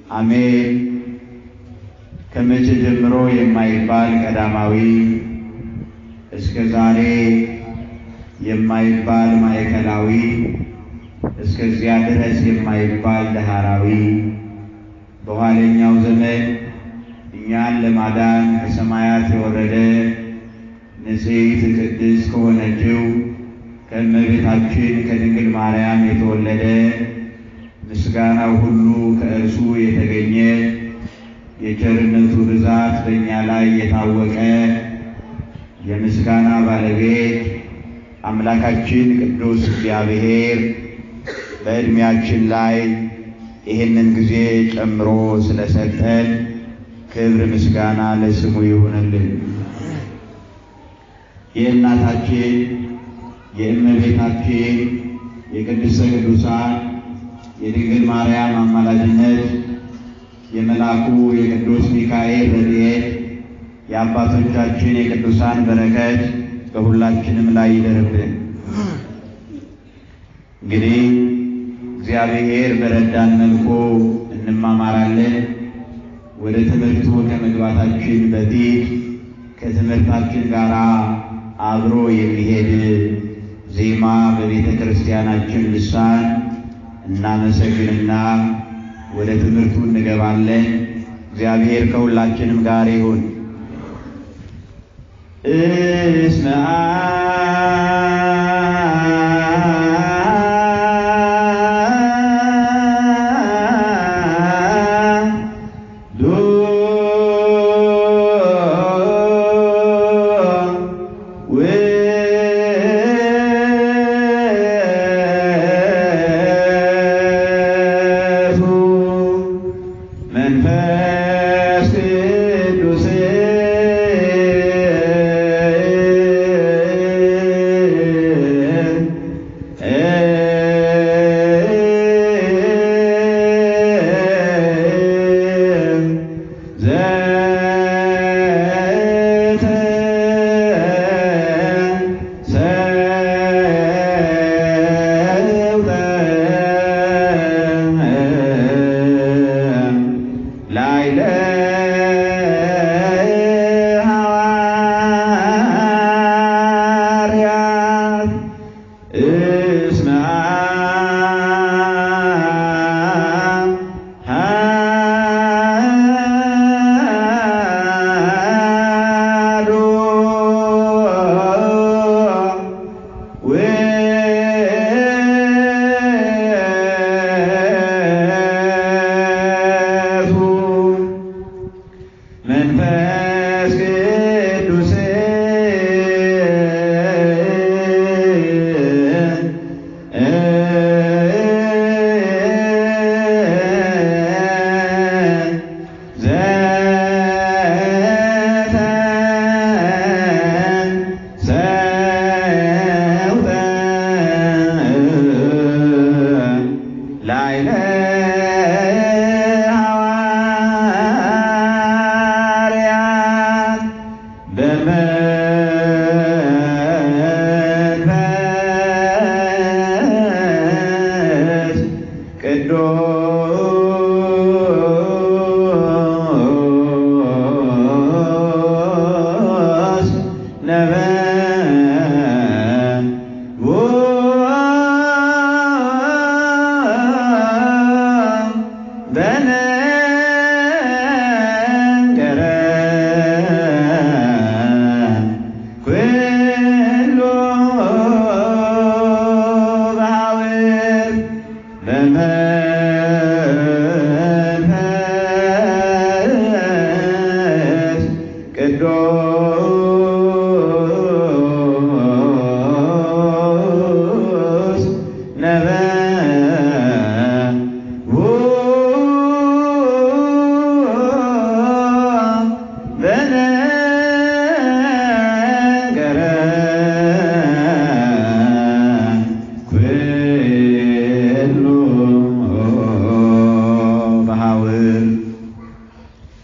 አሜን። ከመቼ ጀምሮ የማይባል ቀዳማዊ እስከ ዛሬ የማይባል ማዕከላዊ እስከዚያ ድረስ የማይባል ዳህራዊ በኋለኛው ዘመን እኛን ለማዳን ከሰማያት የወረደ ንጽሕት ቅድስት ከሆነችው ከእመቤታችን ከድንግል ማርያም የተወለደ ምስጋናው ሁሉ ከእርሱ የተገኘ የቸርነቱ ብዛት በእኛ ላይ የታወቀ የምስጋና ባለቤት አምላካችን ቅዱስ እግዚአብሔር በዕድሜያችን ላይ ይህንን ጊዜ ጨምሮ ስለሰጠን ክብር ምስጋና ለስሙ ይሁንልን። የእናታችን የእመቤታችን የቅድስተ ቅዱሳን የድንግል ማርያም አማላጅነት የመልአኩ የቅዱስ ሚካኤል ረድኤት የአባቶቻችን የቅዱሳን በረከት በሁላችንም ላይ ይደርብን። እንግዲህ እግዚአብሔር በረዳን መልኩ እንማማራለን። ወደ ትምህርቱ ከመግባታችን በፊት ከትምህርታችን ጋር አብሮ የሚሄድ ዜማ በቤተ ክርስቲያናችን ልሳን እናመሰግንና ወደ ትምህርቱ እንገባለን። እግዚአብሔር ከሁላችንም ጋር ይሁን። እስመ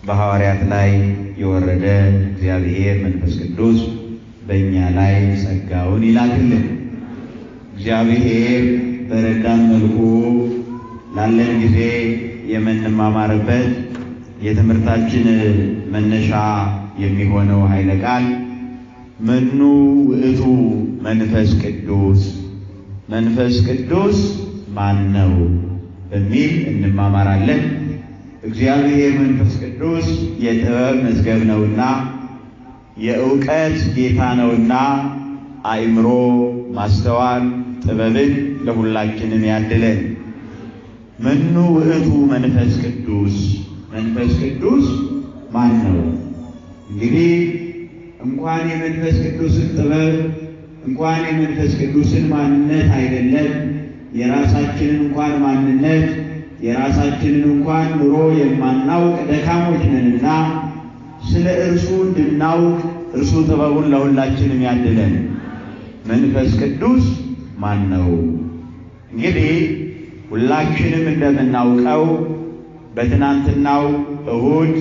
በሐዋርያት ላይ የወረደ እግዚአብሔር መንፈስ ቅዱስ በእኛ ላይ ጸጋውን ይላክልን። እግዚአብሔር በረዳን መልኩ ላለን ጊዜ የምንማማርበት የትምህርታችን መነሻ የሚሆነው ኃይለ ቃል መኑ ውእቱ መንፈስ ቅዱስ፣ መንፈስ ቅዱስ ማን ነው በሚል እንማማራለን። እግዚአብሔር መንፈስ ቅዱስ የጥበብ መዝገብ ነውና የእውቀት ጌታ ነውና አእምሮ ማስተዋል ጥበብን ለሁላችንም ያድለን። መኑ ውእቱ መንፈስ ቅዱስ፣ መንፈስ ቅዱስ ማን ነው? እንግዲህ እንኳን የመንፈስ ቅዱስን ጥበብ እንኳን የመንፈስ ቅዱስን ማንነት አይደለም የራሳችንን እንኳን ማንነት የራሳችንን እንኳን ኑሮ የማናውቅ ደካሞች ነንና ስለ እርሱ እንድናውቅ እርሱ ጥበቡን ለሁላችንም ያድለን። መንፈስ ቅዱስ ማን ነው? እንግዲህ ሁላችንም እንደምናውቀው በትናንትናው እሁድ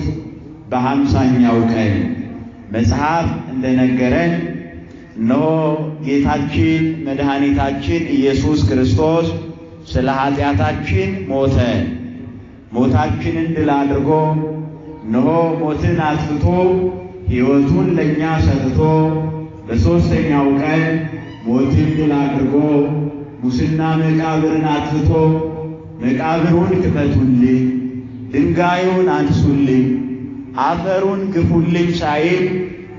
በ50ኛው ቀን መጽሐፍ እንደነገረን እነሆ ጌታችን መድኃኒታችን ኢየሱስ ክርስቶስ ስለ ኃጢአታችን ሞተ። ሞታችንን ድል አድርጎ እነሆ ሞትን አጥፍቶ ሕይወቱን ለእኛ ሰጥቶ በሦስተኛው ቀን ሞትን ድል አድርጎ ሙስና መቃብርን አጥፍቶ መቃብሩን ክፈቱልኝ፣ ድንጋዩን አንሱልኝ፣ አፈሩን ግፉልኝ ሳይል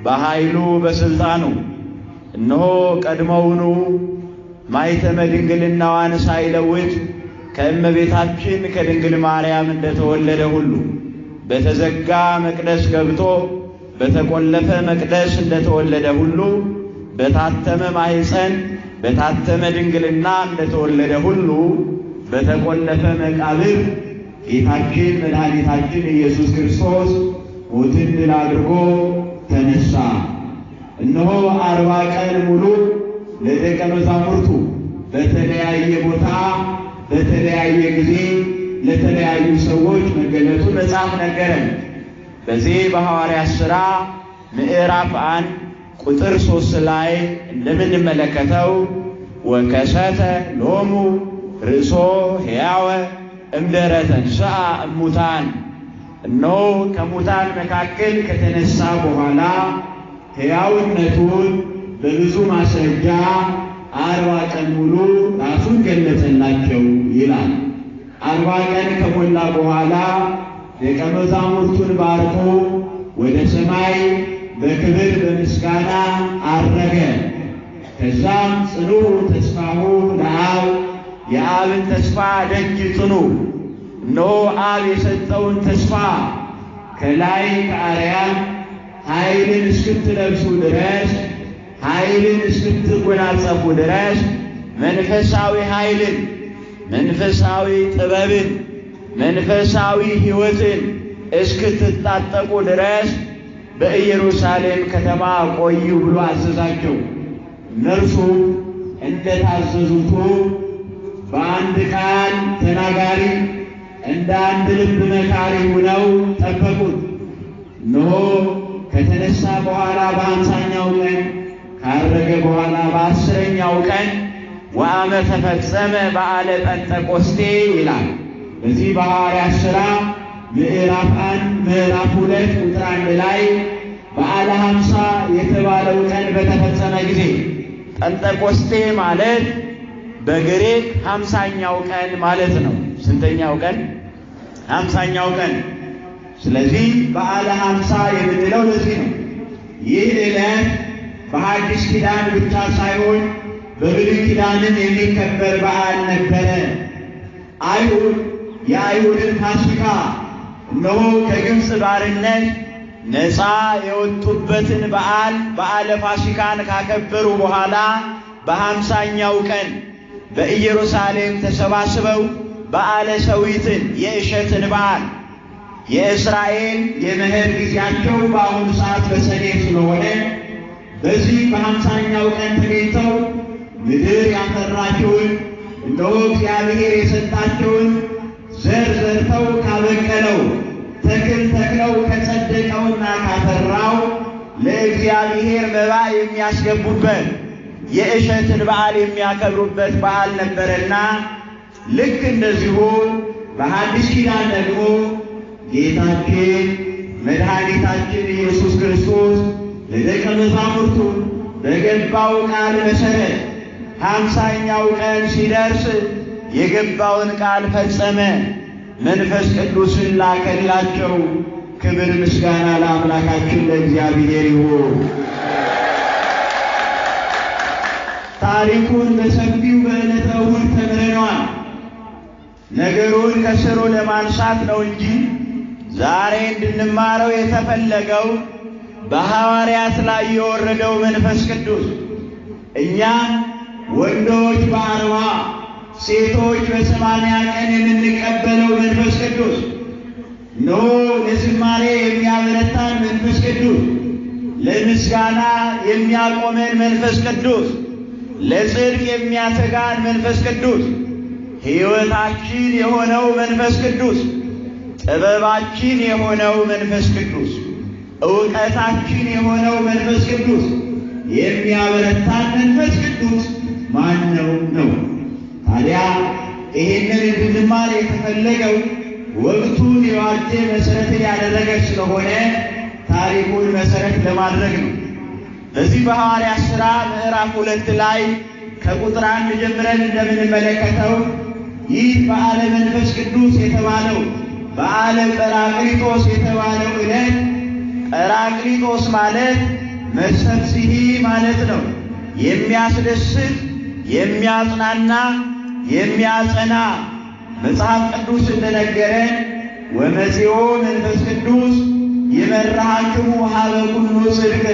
በኃይሉ በሥልጣኑ እነሆ ቀድሞውኑ ማኅተመ ድንግልናዋን ሳይለውጥ ከእመቤታችን ከድንግል ማርያም እንደተወለደ ሁሉ በተዘጋ መቅደስ ገብቶ በተቆለፈ መቅደስ እንደተወለደ ሁሉ በታተመ ማኅፀን በታተመ ድንግልና እንደተወለደ ሁሉ በተቆለፈ መቃብር ጌታችን መድኃኒታችን ኢየሱስ ክርስቶስ ሞትን ድል አድርጎ ተነሳ። እነሆ 40 ቀን ሙሉ ለደቀ መዛሙርቱ በተለያየ ቦታ በተለያየ ጊዜ ለተለያዩ ሰዎች መገለጡ መጽሐፍ ነገረን። በዚህ በሐዋርያት ሥራ ምዕራፍ 1 ቁጥር 3 ላይ እንደምንመለከተው ወከሰተ ሎሙ ርእሶ ሕያወ እምድኅረ ተንሥአ እሙታን፣ እነሆ ከሙታን መካከል ከተነሳ በኋላ ሕያውነቱን በብዙ ማስረጃ 40 ቀን ሙሉ ራሱን ገለጸላቸው ይላል። 40 ቀን ከሞላ በኋላ ደቀ መዛሙርቱን ባርኮ ወደ ሰማይ በክብር በምስጋና አረገ። ከዛም ጽኑ ተስፋሁ ለአብ፣ የአብን ተስፋ ደጅ ጽኑ። እነሆ አብ የሰጠውን ተስፋ ከላይ ከአርያም ኃይልን እስክትለብሱ ድረስ ኃይልን እስክትጎናጸፉ ድረስ መንፈሳዊ ኃይልን መንፈሳዊ ጥበብን መንፈሳዊ ሕይወትን እስክትታጠቁ ድረስ በኢየሩሳሌም ከተማ ቆዩ ብሎ አዘዛቸው። እነርሱ እንደታዘዙቱ በአንድ ቃል ተናጋሪ እንደ አንድ ልብ መካሪ ሆነው ጠበቁት። እነሆ ከተነሳ በኋላ በ50ኛው ቀን ካረገ በኋላ በ10ኛው ቀን ወአመ ተፈጸመ በዓለ ጴንጠቆስቴ ይላል። በዚህ በሐዋርያት ሥራ ምዕራፍ 1 ምዕራፍ 2 ቁጥር 1 ላይ በዓለ 50 የተባለው ቀን በተፈጸመ ጊዜ ጴንጠቆስቴ ማለት በግሪክ 50ኛው ቀን ማለት ነው። ስንተኛው ቀን? 50ኛው ቀን። ስለዚህ በዓለ 50 የምንለው ለዚህ ነው። ይህ ዕለት በሐዲስ ኪዳን ብቻ ሳይሆን በብሉይ ኪዳንም የሚከበር በዓል ነበረ። አይሁድ የአይሁድን ፋሲካ እነሆ ከግብፅ ባርነት ነፃ የወጡበትን በዓል በዓለ ፋሲካን ካከበሩ በኋላ በ50ኛው ቀን በኢየሩሳሌም ተሰባስበው በዓለ ሰዊትን የእሸትን በዓል የእስራኤል የመኸር ጊዜያቸው በአሁኑ ሰዓት በሰኔ ስለሆነ በዚህ በ50ኛው ቀን ተገኝተው ምድር ያፈራቸውን እነሆ እግዚአብሔር የሰጣቸውን ዘር ዘርተው ካበቀለው ተክል ተክለው ከጸደቀውና ካፈራው ለእግዚአብሔር መባ የሚያስገቡበት የእሸትን በዓል የሚያከብሩበት በዓል ነበረና ልክ እንደዚሁ በሐዲስ ኪዳን ደግሞ ጌታችን መድኃኒታችን ኢየሱስ ክርስቶስ ለደቀ መዛሙርቱ በገባው ቃል መሠረት 50ኛው ቀን ሲደርስ የገባውን ቃል ፈጸመ። መንፈስ ቅዱስን ላከላቸው። ክብር ምስጋና ለአምላካችን ለእግዚአብሔር ይሁን። ታሪኩን በሰፊው በዕለተ እሑድ ተምረነዋል። ነገሩን ከስሩ ለማንሳት ነው እንጂ ዛሬ እንድንማረው የተፈለገው በሐዋርያት ላይ የወረደው መንፈስ ቅዱስ እኛ ወንዶች በ40 ሴቶች በ80 ቀን የምንቀበለው መንፈስ ቅዱስ ኖ ለዝማሬ የሚያበረታን መንፈስ ቅዱስ፣ ለምስጋና የሚያቆመን መንፈስ ቅዱስ፣ ለጽድቅ የሚያተጋን መንፈስ ቅዱስ፣ ሕይወታችን የሆነው መንፈስ ቅዱስ፣ ጥበባችን የሆነው መንፈስ ቅዱስ፣ ዕውቀታችን የሆነው መንፈስ ቅዱስ፣ የሚያበረታን መንፈስ ቅዱስ ማን ነው? ታዲያ ይሄንን እንድንማር የተፈለገው ወቅቱን የዋጀ መሰረትን ያደረገ ስለሆነ ታሪኩን መሰረት ለማድረግ ነው። በዚህ በሐዋርያት ሥራ ምዕራፍ 2 ላይ ከቁጥር 1 ጀምረን እንደምንመለከተው ይህ በዓለ መንፈስ ቅዱስ የተባለው በዓለ ጰራቅሊጦስ የተባለው ዕለት ጰራቅሊጦስ ማለት መስተፍሥሒ ማለት ነው። የሚያስደስት፣ የሚያጽናና፣ የሚያጸና መጽሐፍ ቅዱስ እንደነገረን ወመጺኦ መንፈስ ቅዱስ ይመርሐክሙ ሀበ ኩሉ ጽድቅ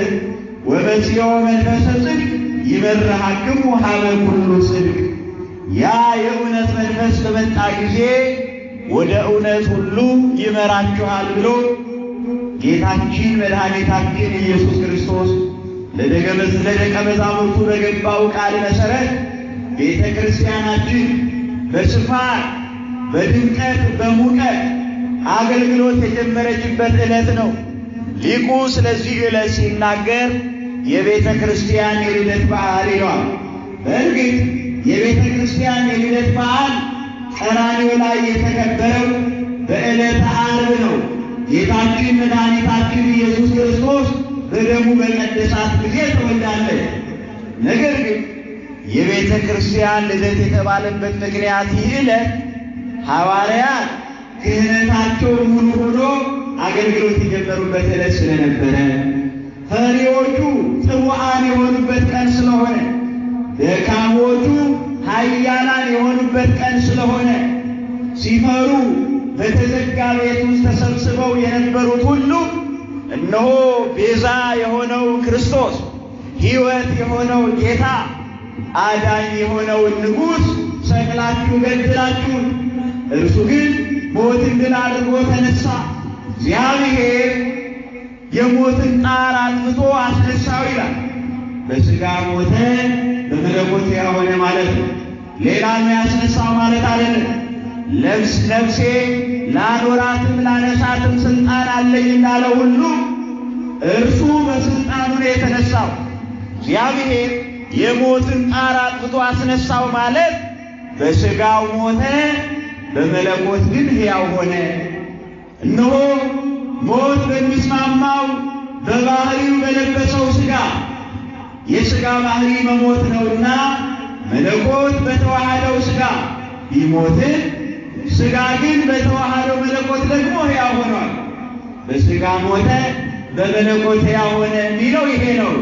ወመጺኦ መንፈሰ ጽድቅ ይመርሐክሙ ሀበ ኩሉ ጽድቅ። ያ የእውነት መንፈስ በመጣ ጊዜ ወደ እውነት ሁሉ ይመራችኋል ብሎ ጌታችን መድኃኒታችን ኢየሱስ ክርስቶስ ለደቀ መዛሙርቱ በገባው ቃል መሠረት ቤተ ክርስቲያናችን በስፋት በድምቀት በሙቀት አገልግሎት የጀመረችበት ዕለት ነው። ሊቁ ስለዚህ ዕለት ሲናገር የቤተ ክርስቲያን የልደት በዓል ይለዋል። በእርግጥ የቤተ ክርስቲያን የልደት በዓል ቀራንዮ ላይ የተከበረው በዕለተ ዓርብ ነው። ጌታችን መድኃኒታችን ኢየሱስ ክርስቶስ በደሙ በቀደሳት ጊዜ ተወልዳለች። ነገር ግን የቤተ ክርስቲያን ልደት የተባለበት ምክንያት ይህ ዕለት ሐዋርያት ክህነታቸው ሙሉ ሆኖ አገልግሎት የጀመሩበት ዕለት ስለነበረ፣ ፈሪዎቹ ጽኑዓን የሆኑበት ቀን ስለሆነ፣ ደካሞቹ ኃያላን የሆኑበት ቀን ስለሆነ፣ ሲፈሩ በተዘጋ ቤት ውስጥ ተሰብስበው የነበሩት ሁሉ እነሆ ቤዛ የሆነው ክርስቶስ፣ ሕይወት የሆነው ጌታ፣ አዳኝ የሆነውን ንጉሥ ሰቅላችሁ ገድላችሁት፣ እርሱ ግን ሞትን ድል አድርጎ ተነሳ። እግዚአብሔር የሞትን ጣር አጥፍቶ አስነሳው ይላል። በሥጋ ሞተ፣ በመለኮት ሕያው ሆነ ማለት ነው። ሌላ የሚያስነሳው ማለት አይደለም። ነፍሴ ላኖራትም ላነሳትም ሥልጣን አለኝ እንዳለ ሁሉ እርሱ በሥልጣኑ ነው የተነሳው። እግዚአብሔር የሞትን ጣር አጥፍቶ አስነሳው ማለት በሥጋው ሞተ፣ በመለኮት ግን ሕያው ሆነ። እነሆ ሞት በሚስማማው በባህሪው በለበሰው ሥጋ የሥጋ ባህሪ መሞት ነውና መለኮት በተዋሃደው ሥጋ ቢሞትን ሥጋ ግን በተዋሃደው መለኮት ደግሞ ሕያው ሆኗል። በሥጋ ሞተ፣ በመለኮት ሕያው ሆነ የሚለው ይሄ ነው።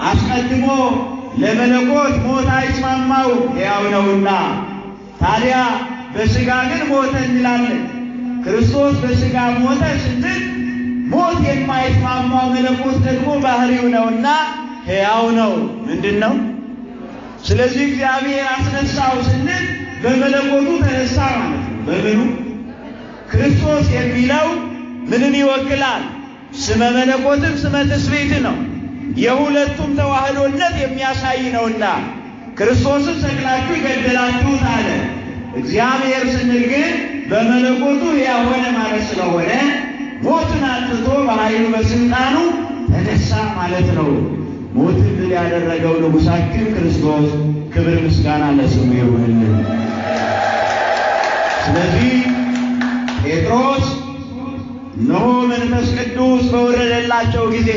አስቀድሞ ለመለኮት ሞት አይስማማው ሕያው ነውና፣ ታዲያ በሥጋ ግን ሞተ እንላለን። ክርስቶስ በሥጋ ሞተ ስንል ሞት የማይስማማው መለኮት ደግሞ ባህሪው ነውና ሕያው ነው። ምንድን ነው? ስለዚህ እግዚአብሔር አስነሳው ስንል በመለኮቱ ተነሳ ማለት ነው። በምኑ? ክርስቶስ የሚለው ምንን ይወክላል? ስመ መለኮትም ስመ ትስብእት ነው። የሁለቱም ተዋህዶነት የሚያሳይ ነውና ክርስቶስን ሰቅላችሁ ገደላችሁት አለ። እግዚአብሔር ስንል ግን በመለኮቱ ሕያው ሆነ ማለት ስለሆነ ሞትን አጥፍቶ በኃይሉ በሥልጣኑ ተነሳ ማለት ነው። ሞትን ድል ያደረገው ንጉሣችን ክርስቶስ ክብር ምስጋና ለስሙ ይሁንልን። ስለዚህ ጴጥሮስ እነሆ መንፈስ ቅዱስ በወረደላቸው ጊዜ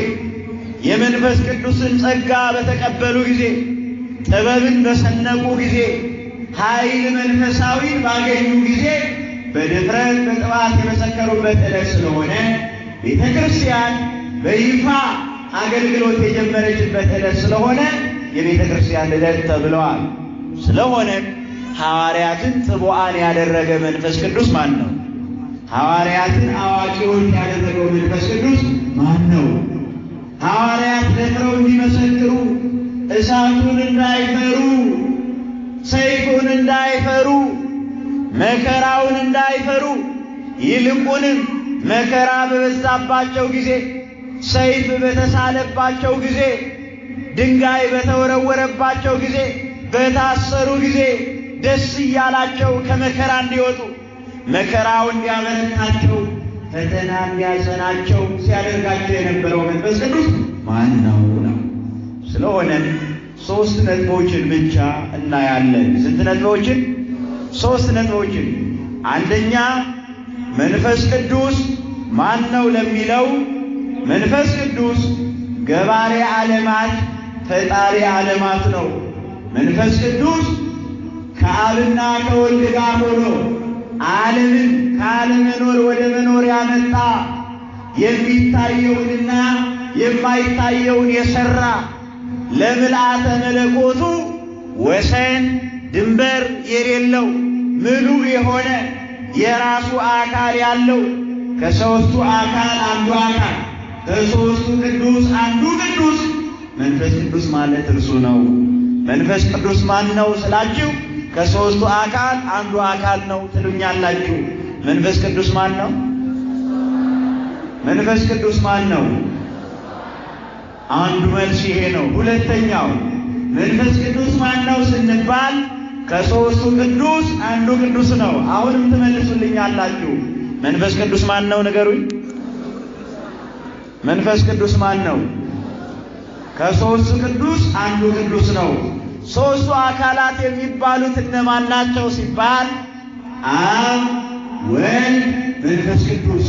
የመንፈስ ቅዱስን ጸጋ በተቀበሉ ጊዜ ጥበብን በሰነቁ ጊዜ ኃይል መንፈሳዊን ባገኙ ጊዜ በድፍረት በጥባት የመሰከሩበት ዕለት ስለሆነ ቤተ ክርስቲያን በይፋ አገልግሎት የጀመረችበት ዕለት ስለሆነ የቤተ ክርስቲያን ልደት ተብለዋል። ስለሆነ ሐዋርያትን ጽቡዓን ያደረገ መንፈስ ቅዱስ ማን ነው? ሐዋርያትን አዋቂዎች ያደረገው መንፈስ ቅዱስ ማን ነው? ሐዋርያት ደፍረው እንዲመሰክሩ እሳቱን እንዳይፈሩ፣ ሰይፉን እንዳይፈሩ፣ መከራውን እንዳይፈሩ፣ ይልቁንም መከራ በበዛባቸው ጊዜ፣ ሰይፍ በተሳለባቸው ጊዜ፣ ድንጋይ በተወረወረባቸው ጊዜ፣ በታሰሩ ጊዜ ደስ እያላቸው ከመከራ እንዲወጡ፣ መከራው እንዲያበረታቸው፣ ፈተና እንዲያጸናቸው ሲያደርጋቸው የነበረው መንፈስ ቅዱስ ማን ነው? ስለሆነም 3 ነጥቦችን ብቻ እናያለን። ስንት ነጥቦችን? 3 ነጥቦችን። አንደኛ መንፈስ ቅዱስ ማን ነው ለሚለው መንፈስ ቅዱስ ገባሬ ዓለማት ፈጣሪ ዓለማት ነው። መንፈስ ቅዱስ ከአብና ከወልድ ጋር ሆኖ ዓለምን ካለመኖር ወደ መኖር ያመጣ የሚታየውንና የማይታየውን የሰራ ለምልአተ መለኮቱ ወሰን ድንበር የሌለው ምሉእ የሆነ የራሱ አካል ያለው ከሦስቱ አካል አንዱ አካል ከሦስቱ ቅዱስ አንዱ ቅዱስ መንፈስ ቅዱስ ማለት እርሱ ነው። መንፈስ ቅዱስ ማን ነው ስላችሁ ከሦስቱ አካል አንዱ አካል ነው ትሉኛላችሁ። መንፈስ ቅዱስ ማን ነው? መንፈስ ቅዱስ ማን ነው? አንዱ መልስ ይሄ ነው። ሁለተኛው መንፈስ ቅዱስ ማን ነው ስንባል ከሦስቱ ቅዱስ አንዱ ቅዱስ ነው። አሁንም ትመልሱልኛላችሁ። መንፈስ ቅዱስ ማን ነው ንገሩኝ። መንፈስ ቅዱስ ማን ነው? ከሦስቱ ቅዱስ አንዱ ቅዱስ ነው። ሦስቱ አካላት የሚባሉት እነማን ናቸው ሲባል አብ፣ ወልድ፣ መንፈስ ቅዱስ።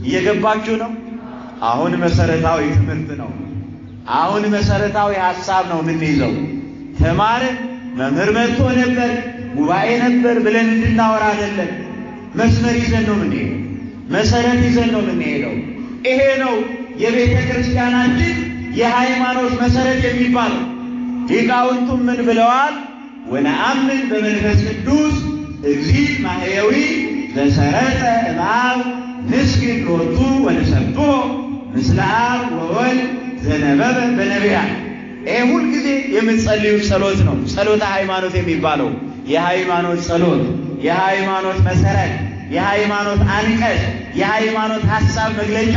እየገባችሁ ነው? አሁን መሰረታዊ ትምህርት ነው። አሁን መሰረታዊ ሐሳብ ነው የምንይዘው። ተማርን፣ መምህር መጥቶ ነበር፣ ጉባኤ ነበር ብለን እንድናወራ አይደለም። መስመር ይዘን ነው የምንሄደው። መሰረት ይዘን ነው የምንሄደው። ይሄ ነው የቤተ ክርስቲያናችን የሃይማኖት መሰረት የሚባለው። ሊቃውንቱም ምን ብለዋል? ወነአምን በመንፈስ ቅዱስ እግዚእ ማሕየዊ ዘሰረጸ እምአብ ንስግድ ሎቱ ወንሰብሖ ምስለ አብ ወወልድ ዘነበበ በነቢያት። ይሄ ሁልጊዜ የምትጸልዩት ጸሎት ነው። ጸሎተ ሃይማኖት የሚባለው የሃይማኖት ጸሎት፣ የሃይማኖት መሰረት፣ የሃይማኖት አንቀጽ፣ የሃይማኖት ሐሳብ መግለጫ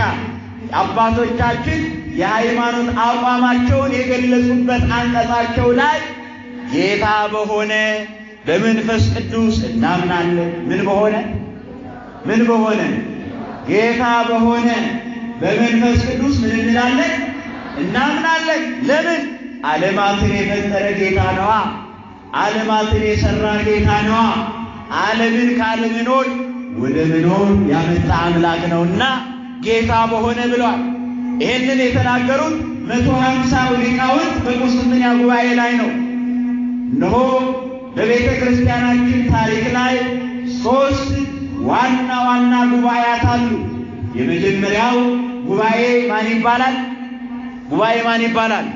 አባቶቻችን የሃይማኖት አቋማቸውን የገለጹበት አንቀጻቸው ላይ ጌታ በሆነ በመንፈስ ቅዱስ እናምናለን። ምን በሆነ? ምን በሆነ? ጌታ በሆነ በመንፈስ ቅዱስ ምን እንላለን? እናምናለን። ለምን? ዓለማትን የፈጠረ ጌታ ነዋ። ዓለማትን የሠራ ጌታ ነዋ። ዓለምን ካለመኖር ወደ መኖር ያመጣ አምላክ ነውና ጌታ በሆነ ብለዋል። ይህንን የተናገሩት 150 ሊቃውንት በቁስጥንጥንያ ጉባኤ ላይ ነው። እነሆ በቤተ ክርስቲያናችን ታሪክ ላይ 3 ዋና ዋና ጉባኤያት አሉ። የመጀመሪያው ጉባኤ ማን ይባላል? ጉባኤ ማን ይባላል?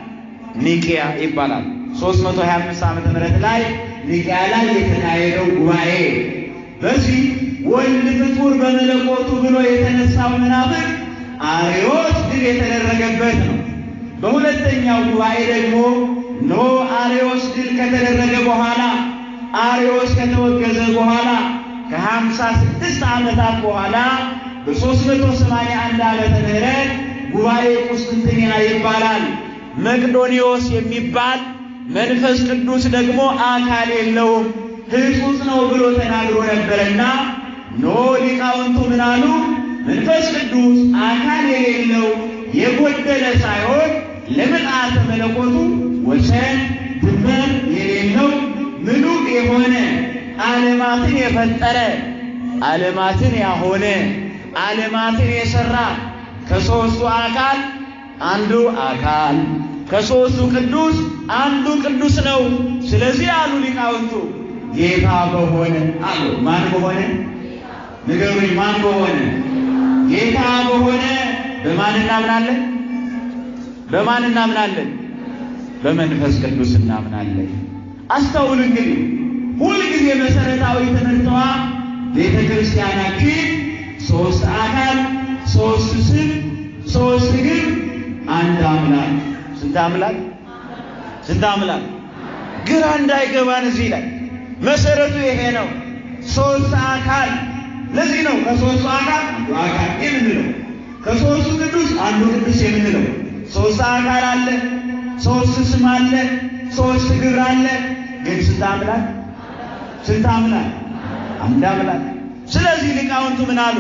ኒቅያ ይባላል። 325 ዓመተ ምህረት ላይ ኒቅያ ላይ የተካሄደው ጉባኤ በዚህ ወልድ ፍጡር በመለኮቱ ብሎ የተነሳው መናፍቅ አርዮስ ድል የተደረገበት ነው። በሁለተኛው ጉባኤ ደግሞ ኖ አርዮስ ድል ከተደረገ በኋላ አርዮስ ከተወገዘ በኋላ ከ56 ዓመታት በኋላ በ381 ዓመተ ምህረት ጉባኤ ቁስጥንጥንያ ይባላል። መቅዶኒዎስ የሚባል መንፈስ ቅዱስ ደግሞ አካል የለውም ሕጹጽ ነው ብሎ ተናግሮ ነበርና ኖ ሊቃውንቱ ምን አሉ? መንፈስ ቅዱስ አካል የሌለው የጎደለ ሳይሆን ለምልአተ መለኮቱ ወሰን ድንበር የሌለው ምሉእ የሆነ ዓለማትን የፈጠረ ዓለማትን ያሆነ ዓለማትን የሰራ ከሦስቱ አካል አንዱ አካል ከሦስቱ ቅዱስ አንዱ ቅዱስ ነው። ስለዚህ አሉ ሊቃውንቱ ጌታ በሆነ አሉ። ማን በሆነ ንገሩኝ? ማን በሆነ? ጌታ በሆነ በማን እናምናለን? በማን እናምናለን? በመንፈስ ቅዱስ እናምናለን። አስተውሉ እንግዲህ ሁልጊዜ መሰረታዊ ትምህርቷ ቤተ ክርስቲያናችን ሦስት አካል ሦስት ስም ሦስት ግብ አንድ አምላክ። ስንት አምላክ? ስንት አምላክ? ግራ እንዳይገባን እዚህ ላይ መሰረቱ ይሄ ነው። ሦስት አካል። ለዚህ ነው ከሦስቱ አካል አንዱ አካል የምንለው፣ ከሦስቱ ቅዱስ አንዱ ቅዱስ የምንለው። ሦስት አካል አለ፣ ሦስት ስም አለ፣ ሦስት ግብር አለ። ግን ስንት አምላክ? ስንት አምላክ? አንድ አምላክ። ስለዚህ ሊቃውንቱ ምን አሉ?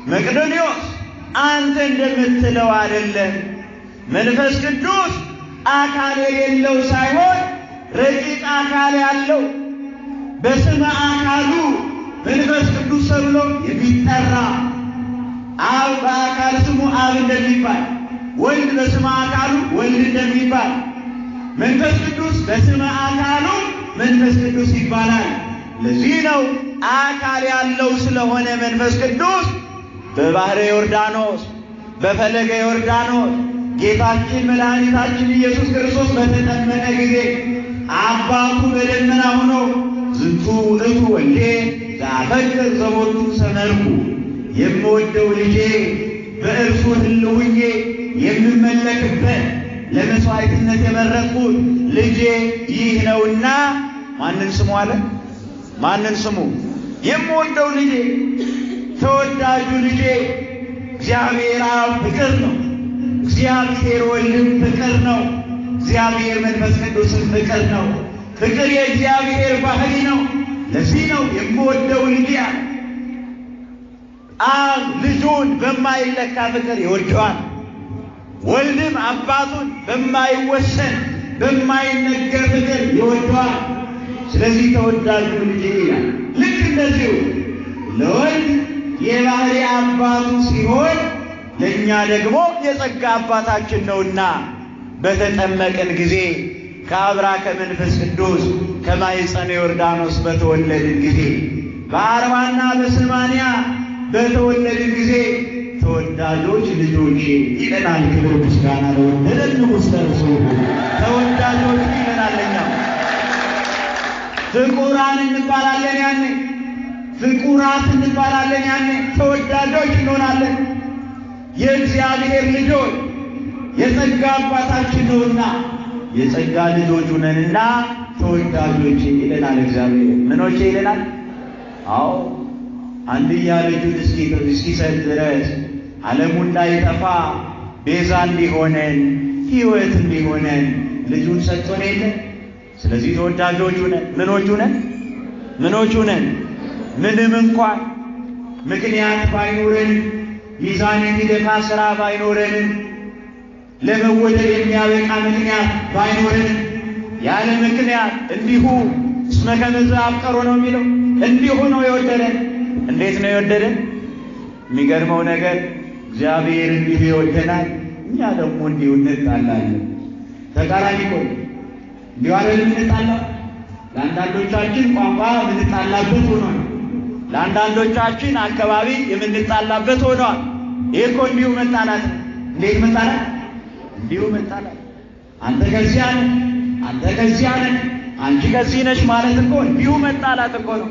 መቅዶንዮስ አንተ እንደምትለው አይደለም። መንፈስ ቅዱስ አካል የሌለው ሳይሆን ረቂቅ አካል ያለው በስመ አካሉ መንፈስ ቅዱስ ተብሎ የሚጠራ አብ በአካል ስሙ አብ እንደሚባል፣ ወልድ በስመ አካሉ ወልድ እንደሚባል፣ መንፈስ ቅዱስ በስመ አካሉ መንፈስ ቅዱስ ይባላል። ለዚህ ነው አካል ያለው ስለሆነ መንፈስ ቅዱስ በባሕረ ዮርዳኖስ በፈለገ ዮርዳኖስ ጌታችን መድኃኒታችን ኢየሱስ ክርስቶስ በተጠመቀ ጊዜ አባቱ በደመና ሆኖ ዝንቱ ውእቱ ወልዴ ዘአፈቅር ዘቦቱ ሰመርኩ፣ የምወደው ልጄ በእርሱ ህልውኜ የምመለክበት ለመሥዋዕትነት የመረጥኩት ልጄ ይህ ነውና ማንን ስሙ አለ? ማንን ስሙ? የምወደው ልጄ ተወዳጁ ልጄ። እግዚአብሔር አብ ፍቅር ነው። እግዚአብሔር ወልድም ፍቅር ነው። እግዚአብሔር መንፈስ ቅዱስም ፍቅር ነው። ፍቅር የእግዚአብሔር ባህሪ ነው። ለዚህ ነው የምወደው ልጄ አለ። አብ ልጁን በማይለካ ፍቅር ይወደዋል። ወልድም አባቱን በማይወሰን በማይነገር ፍቅር ይወደዋል። ስለዚህ ተወዳጁ ልጄ ይላል። ልክ እንደዚሁ ለወልድ የባህሪ አባቱ ሲሆን ለእኛ ደግሞ የጸጋ አባታችን ነውና በተጠመቅን ጊዜ ከአብራከ መንፈስ ቅዱስ ከማኅፀነ ዮርዳኖስ በተወለድን ጊዜ በ40ና በ80 በተወለድን ጊዜ ተወዳጆች ልጆቼ ይለናል። ክብር ምስጋና ለወደደን ንጉሥ ለእርሱ ተወዳጆች ይለናል። እኛ ፍቁራን እንባላለን ያኔ፣ ፍቁራት እንባላለን ያኔ፣ ተወዳጆች እንሆናለን። የእግዚአብሔር ልጆች የጸጋ አባታችን ነውና የጸጋ ልጆች ነንና ተወዳጆች ይለናል እግዚአብሔር። ምኖቼ ይለናል? አዎ አንድያ ልጁን እስኪሰጥ ድረስ ዓለሙ እንዳይጠፋ ቤዛ እንዲሆነን ሕይወት እንዲሆነን ልጁን ሰጥቶን የለ። ስለዚህ ተወዳጆቹ ነን። ምኖቹ ነን? ምኖቹ ነን? ምንም እንኳን ምክንያት ባይኖረን፣ ሚዛን የሚደፋ ሥራ ባይኖረንም፣ ለመወደድ የሚያበቃ ምክንያት ባይኖረንም፣ ያለ ምክንያት እንዲሁ እስመ ከመዘ አፍቀሮ ነው የሚለው እንዲሁ ነው የወደደን። እንዴት ነው የወደደን? የሚገርመው ነገር እግዚአብሔር እንዲሁ ይወደናል፣ እኛ ደግሞ እንዲሁ እንጣላለን። ተቃራኒ እኮ እንዲሁ አይደለም እንጣላለን። ለአንዳንዶቻችን ቋንቋ የምንጣላበት ሆኗል። ለአንዳንዶቻችን አካባቢ የምንጣላበት ሆኗል። ይህ እኮ እንዲሁ መጣላት። እንዴት መጣላት? እንዲሁ መጣላት። አንተ ከዚያ ነህ፣ አንተ ከዚያ ነህ፣ አንቺ ከዚህ ነሽ ማለት እኮ እንዲሁ መጣላት እኮ ነው።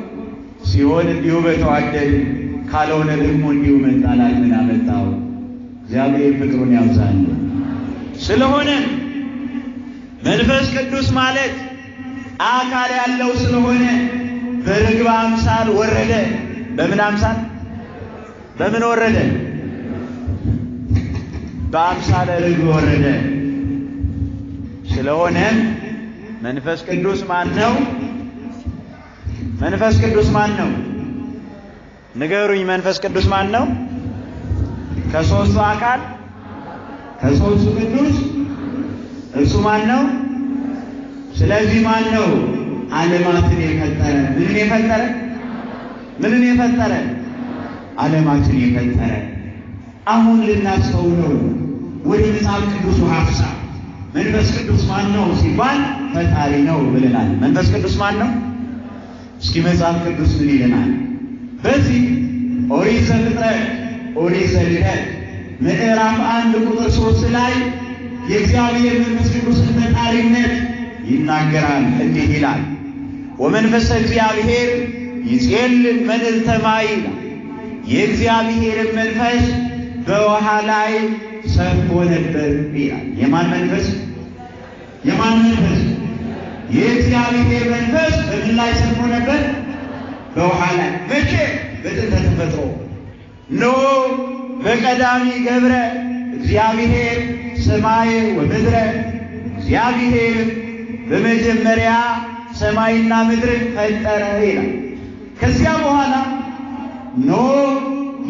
ሲሆን እንዲሁ በተዋደድ ካልሆነ ደግሞ እንዲሁ መጣላት ምን አመጣው? እግዚአብሔር ፍቅሩን ያብዛል። ስለሆነ መንፈስ ቅዱስ ማለት አካል ያለው ስለሆነ በርግብ አምሳል ወረደ። በምን አምሳል? በምን ወረደ? በአምሳለ ርግብ ወረደ። ስለሆነም መንፈስ ቅዱስ ማን ነው? መንፈስ ቅዱስ ማን ነው? ንገሩኝ። መንፈስ ቅዱስ ማን ነው? ከሦስቱ አካል ከሦስቱ ቅዱስ እሱ ማን ነው? ስለዚህ ማን ነው? ዓለማትን የፈጠረ። ምን የፈጠረ? ምንን የፈጠረ? ዓለማትን የፈጠረ። አሁን ልናስተውለው ወደ መጽሐፍ ቅዱሱ ሐሳብ መንፈስ ቅዱስ ማን ነው ሲባል ፈጣሪ ነው ብለናል። መንፈስ ቅዱስ ማን ነው? እስኪ መጽሐፍ ቅዱስ ምን ይለናል? በዚህ ኦሪት ዘፍጥረት ኦሪት ዘልደት ምዕራፍ 1 ቁጥር 3 ላይ የእግዚአብሔር መንፈስ ቅዱስን ፈጣሪነት ይናገራል። እንዲህ ይላል፣ ወመንፈሰ እግዚአብሔር ይጼልል መልዕልተ ማይ። የእግዚአብሔርን መንፈስ በውሃ ላይ ሰፎ ነበር ይላል። የማን መንፈስ? የማን መንፈስ? የእግዚአብሔር መንፈስ በምን ላይ ሰፎ ነበር? በውሃ ላይ። መቼ? በጥንተ ተፈጥሮ ኖ በቀዳሚ ገብረ እግዚአብሔር ሰማይ ወምድረ። እግዚአብሔር በመጀመሪያ ሰማይና ምድርን ፈጠረ ይላል። ከዚያ በኋላ ኖ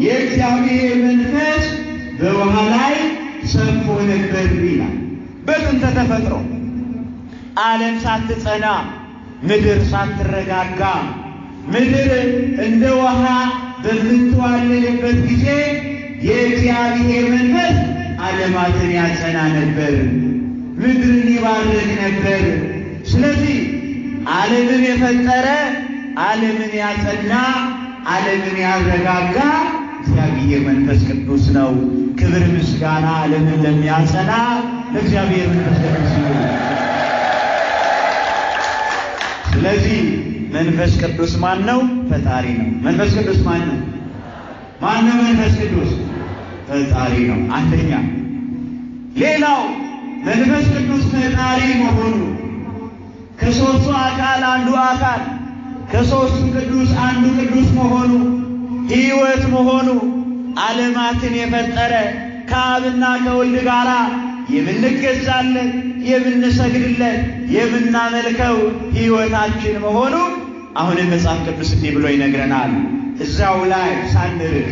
የእግዚአብሔር መንፈስ በውሃ ላይ ሰፎ ነበር ይላል። በጥንተ ተፈጥሮ ዓለም ሳትጸና፣ ምድር ሳትረጋጋ፣ ምድር እንደ ውሃ በምትዋልልበት ጊዜ የእግዚአብሔር መንፈስ ዓለማትን ያጸና ነበር፣ ምድርን ይባርክ ነበር። ስለዚህ ዓለምን የፈጠረ፣ ዓለምን ያጸና፣ ዓለምን ያረጋጋ እግዚአብሔር መንፈስ ቅዱስ ነው። ክብር ምስጋና ዓለምን ለሚያጸና ለእግዚአብሔር መንፈስ ቅዱስ ነው። ስለዚህ መንፈስ ቅዱስ ማን ነው? ፈጣሪ ነው። መንፈስ ቅዱስ ማን ነው? ማን ነው? መንፈስ ቅዱስ ፈጣሪ ነው። አንደኛ። ሌላው መንፈስ ቅዱስ ፈጣሪ መሆኑ፣ ከሦስቱ አካል አንዱ አካል፣ ከሦስቱ ቅዱስ አንዱ ቅዱስ መሆኑ፣ ሕይወት መሆኑ፣ ዓለማትን የፈጠረ ከአብና ከወልድ ጋር የምንገዛለት፣ የምንሰግድለት፣ የምናመልከው ሕይወታችን መሆኑ አሁንም መጽሐፍ ቅዱስ እንዲህ ብሎ ይነግረናል። እዛው ላይ ሳንርቅ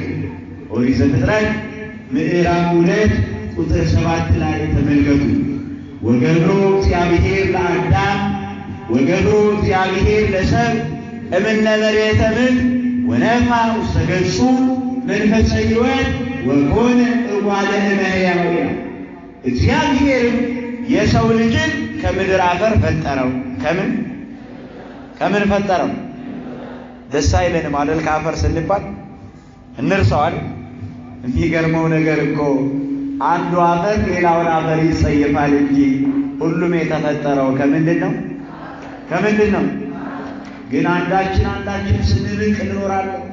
ኦሪት ዘፍጥረት ምዕራፍ 2 ቁጥር 7 ላይ ተመልከቱ። ወገብሮ እግዚአብሔር ለአዳም ወገብሮ እግዚአብሔር ለሰብእ እምነ መሬተ ምድር ወነፍሐ ውስተ ገጹ መንፈሰ ሕይወት ወኮነ እጓለ እመሕያው። እግዚአብሔርም የሰው ልጅን ከምድር አፈር ፈጠረው። ከምን ፈጠረው? ደስ አይለንም አይደል? ከአፈር ስንባል እንርሳዋል። የሚገርመው ነገር እኮ አንዱ አፈር ሌላውን አፈር ይጸየፋል እንጂ ሁሉም የተፈጠረው ከምንድን ነው? ከምንድን ነው? ግን አንዳችን ስንርቅ እንኖራለን።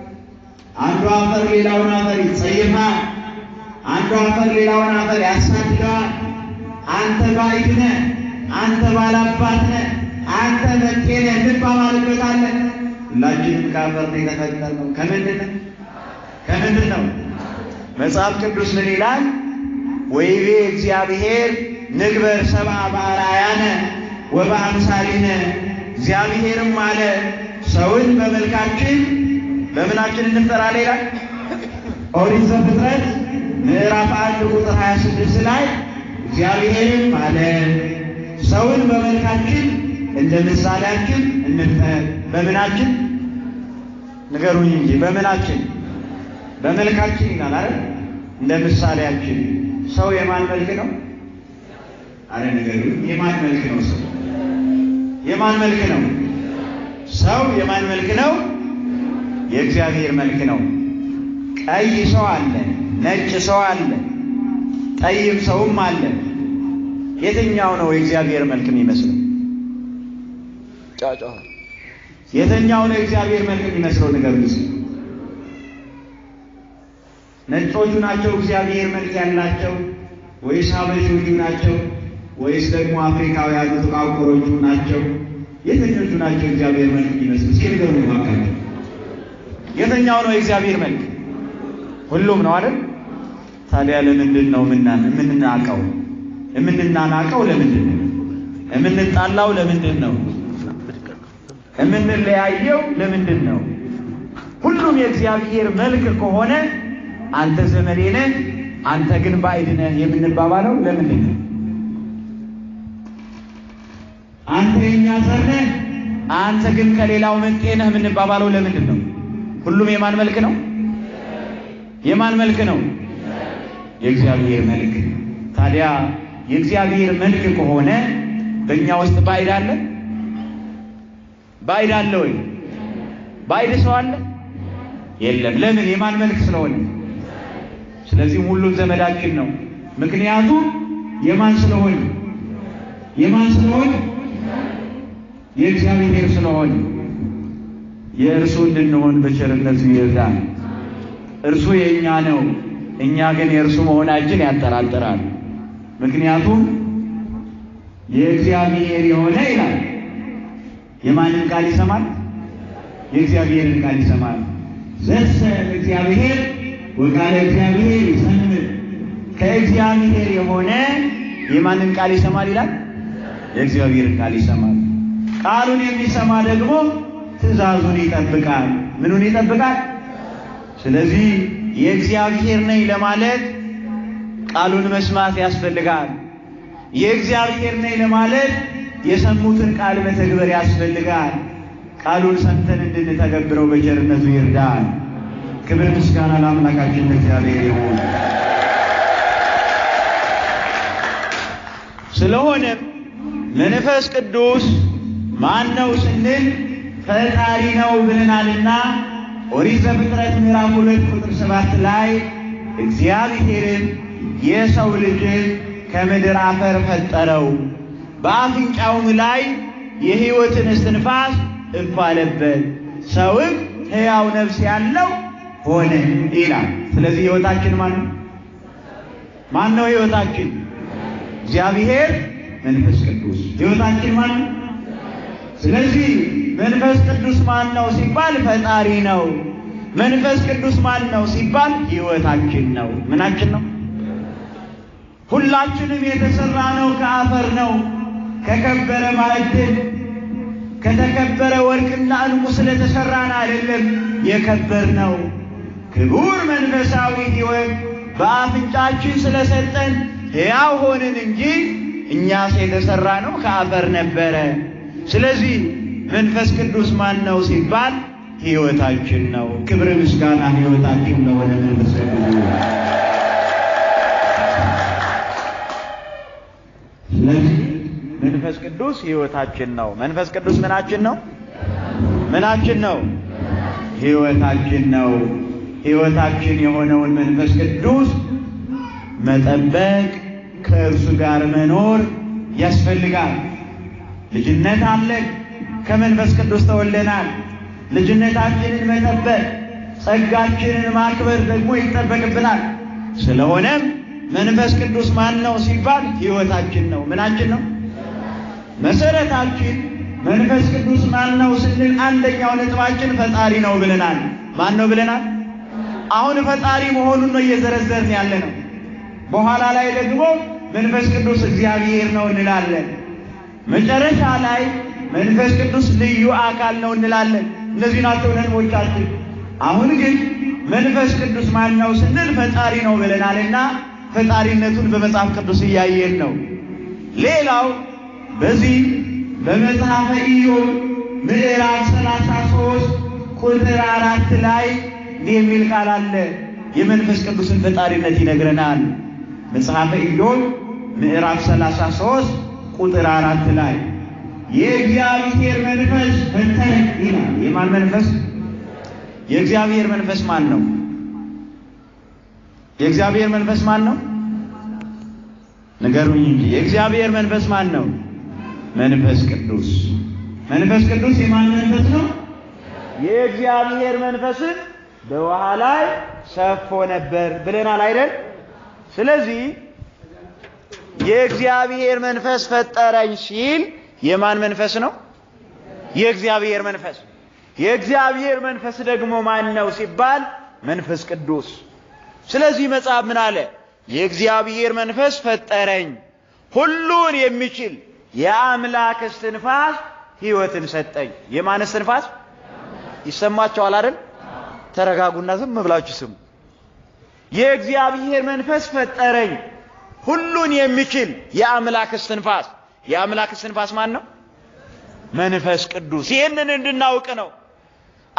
አንዱ አፈር ሌላውን አፈር ይጸየፋል። አንዱ አፈር ሌላውን አፈር ያሳድደዋል። አንተ ባዕድ ነህ፣ አንተ ባላባት ነህ፣ አንተ መጤ ነህ እንባባልበታለን። ሁላችንም ከአፈር ነው የተፈጠርነው። ከምንድን ነው? መጽሐፍ ቅዱስ ምን ይላል? ወይቤ እግዚአብሔር ንግበር ሰብአ በአርአያነ ወበአምሳሊነ። እግዚአብሔርም አለ ሰውን በመልካችን በምናችን እንፍጠር አለ ይላል። ኦሪት ዘፍጥረት ምዕራፍ 1 ቁጥር 26 ላይ እግዚአብሔርም አለ ሰውን በመልካችን እንደ ምሳሌያችን እንፍጠር። በምናችን ንገሩኝ እንጂ በምናችን? በመልካችን ይላል አይደል? እንደ ምሳሌያችን። ሰው የማን መልክ ነው? አረ ንገሩኝ፣ የማን መልክ ነው? ሰው የማን መልክ ነው? ሰው የማን መልክ ነው? የእግዚአብሔር መልክ ነው። ቀይ ሰው አለ፣ ነጭ ሰው አለ፣ ጠይም ሰውም አለ። የትኛው ነው የእግዚአብሔር መልክ የሚመስለው? ጫጫ የትኛው ነው የእግዚአብሔር መልክ የሚመስለው? ንገሩኝ። ነጮቹ ናቸው እግዚአብሔር መልክ ያላቸው ወይስ ሀበሾቹ ናቸው? ወይስ ደግሞ አፍሪካውያኑ ጥቋቁሮቹ ናቸው? የትኞቹ ናቸው እግዚአብሔር መልክ የሚመስለው? እስኪ ንገሩኝ እባካችሁ። የትኛው ነው የእግዚአብሔር መልክ? ሁሉም ነው አይደል? ታዲያ ለምንድን ነው የምንናቀው? የምንናናቀው ለምንድን ነው? የምንጣላው ለምንድን ነው? የምንለያየው ለምንድን ነው? ሁሉም የእግዚአብሔር መልክ ከሆነ አንተ ዘመዴ ነህ፣ አንተ ግን ባዕድ ነህ የምንባባለው ለምንድን ነው? አንተ የኛ ዘር ነህ፣ አንተ ግን ከሌላው መጤ ነህ የምንባባለው ለምንድን ነው? ሁሉም የማን መልክ ነው? የማን መልክ ነው? የእግዚአብሔር መልክ። ታዲያ የእግዚአብሔር መልክ ከሆነ በእኛ ውስጥ ባዕድ አለ? ባዕድ አለ ወይ? ባዕድ ሰው አለ? የለም። ለምን? የማን መልክ ስለሆነ። ስለዚህ ሁሉም ዘመዳችን ነው። ምክንያቱም የማን ስለሆነ? የማን ስለሆነ? የእግዚአብሔር ስለሆነ። የእርሱ እንድንሆን በቸርነቱ ይርዳን። እርሱ የእኛ ነው፣ እኛ ግን የእርሱ መሆናችን ያጠራጥራል። ምክንያቱም የእግዚአብሔር የሆነ ይላል የማንን ቃል ይሰማል? የእግዚአብሔርን ቃል ይሰማል። ዘሰ እግዚአብሔር ወቃለ እግዚአብሔር ይሰምዕ። ከእግዚአብሔር የሆነ የማንን ቃል ይሰማል ይላል? የእግዚአብሔርን ቃል ይሰማል። ቃሉን የሚሰማ ደግሞ ትእዛዙን ይጠብቃል። ምኑን ይጠብቃል? ስለዚህ የእግዚአብሔር ነኝ ለማለት ቃሉን መስማት ያስፈልጋል። የእግዚአብሔር ነኝ ለማለት የሰሙትን ቃል መተግበር ያስፈልጋል። ቃሉን ሰምተን እንድንተገብረው በቸርነቱ ይርዳል። ክብር ምስጋና ለአምላካችን ለእግዚአብሔር ይሁን። ስለሆነም መንፈስ ቅዱስ ማን ነው ስንል ፈጣሪ ነው ብለናልና ኦሪት ዘፍጥረት ምዕራፍ 2 ቁጥር 7 ላይ እግዚአብሔርም የሰው ልጅን ከምድር አፈር ፈጠረው፣ በአፍንጫውም ላይ የሕይወትን እስትንፋስ እፍ አለበት፣ ሰውም ሕያው ነፍስ ያለው ሆነ ይላል። ስለዚህ ሕይወታችን ማን ነው? ማን ነው ሕይወታችን? እግዚአብሔር መንፈስ ቅዱስ። ሕይወታችን ማን ነው? ስለዚህ መንፈስ ቅዱስ ማን ነው ሲባል ፈጣሪ ነው። መንፈስ ቅዱስ ማን ነው ሲባል ሕይወታችን ነው። ምናችን ነው? ሁላችንም የተሰራ ነው ከአፈር ነው። ከከበረ ማዕድን ከተከበረ ወርቅና ዕንቁ ስለተሰራን አይደለም የከበር ነው። ክቡር መንፈሳዊ ሕይወት በአፍንጫችን ስለሰጠን ሕያው ሆንን እንጂ እኛስ የተሰራ ነው ከአፈር ነበረ። ስለዚህ መንፈስ ቅዱስ ማን ነው ሲባል ሕይወታችን ነው። ክብር ምስጋና ሕይወታችን ለሆነ መንፈስ ቅዱስ። ስለዚህ መንፈስ ቅዱስ ሕይወታችን ነው። መንፈስ ቅዱስ ምናችን ነው? ምናችን ነው? ሕይወታችን ነው። ሕይወታችን የሆነውን መንፈስ ቅዱስ መጠበቅ፣ ከእርሱ ጋር መኖር ያስፈልጋል። ልጅነት አለን፣ ከመንፈስ ቅዱስ ተወልደናል። ልጅነታችንን መጠበቅ፣ ጸጋችንን ማክበር ደግሞ ይጠበቅብናል። ስለሆነም መንፈስ ቅዱስ ማን ነው ሲባል ሕይወታችን ነው። ምናችን ነው? መሰረታችን። መንፈስ ቅዱስ ማን ነው ስንል አንደኛው ነጥባችን ፈጣሪ ነው ብለናል። ማን ነው ብለናል? አሁን ፈጣሪ መሆኑን ነው እየዘረዘርን ያለ ነው። በኋላ ላይ ደግሞ መንፈስ ቅዱስ እግዚአብሔር ነው እንላለን። መጨረሻ ላይ መንፈስ ቅዱስ ልዩ አካል ነው እንላለን። እነዚህ ናቸው ነጥቦቻችን። አሁን ግን መንፈስ ቅዱስ ማን ነው ስንል ፈጣሪ ነው ብለናልና ፈጣሪነቱን በመጽሐፍ ቅዱስ እያየን ነው። ሌላው በዚህ በመጽሐፈ ኢዮብ ምዕራፍ 33 ቁጥር 4 ላይ እንዲህ የሚል ቃል አለ። የመንፈስ ቅዱስን ፈጣሪነት ይነግረናል። መጽሐፈ ኢዮብ ምዕራፍ 33 ቁጥር 4 ላይ የእግዚአብሔር መንፈስ ፈጠረኝ ይላል። የማን መንፈስ? የእግዚአብሔር መንፈስ ማን ነው? የእግዚአብሔር መንፈስ ማን ነው? ንገሩኝ እንጂ። የእግዚአብሔር መንፈስ ማን ነው? መንፈስ ቅዱስ። መንፈስ ቅዱስ የማን መንፈስ ነው? የእግዚአብሔር መንፈስን በውሃ ላይ ሰፎ ነበር ብለናል አይደል? ስለዚህ የእግዚአብሔር መንፈስ ፈጠረኝ ሲል የማን መንፈስ ነው? የእግዚአብሔር መንፈስ። የእግዚአብሔር መንፈስ ደግሞ ማን ነው ሲባል መንፈስ ቅዱስ። ስለዚህ መጽሐፍ ምን አለ? የእግዚአብሔር መንፈስ ፈጠረኝ፣ ሁሉን የሚችል የአምላክ እስትንፋስ ሕይወትን ሰጠኝ። የማን እስትንፋስ? ይሰማቸዋል አይደል? ተረጋጉና ዝም ብላችሁ ስሙ። የእግዚአብሔር መንፈስ ፈጠረኝ፣ ሁሉን የሚችል የአምላክ እስትንፋስ። የአምላክ እስትንፋስ ማን ነው? መንፈስ ቅዱስ። ይህንን እንድናውቅ ነው።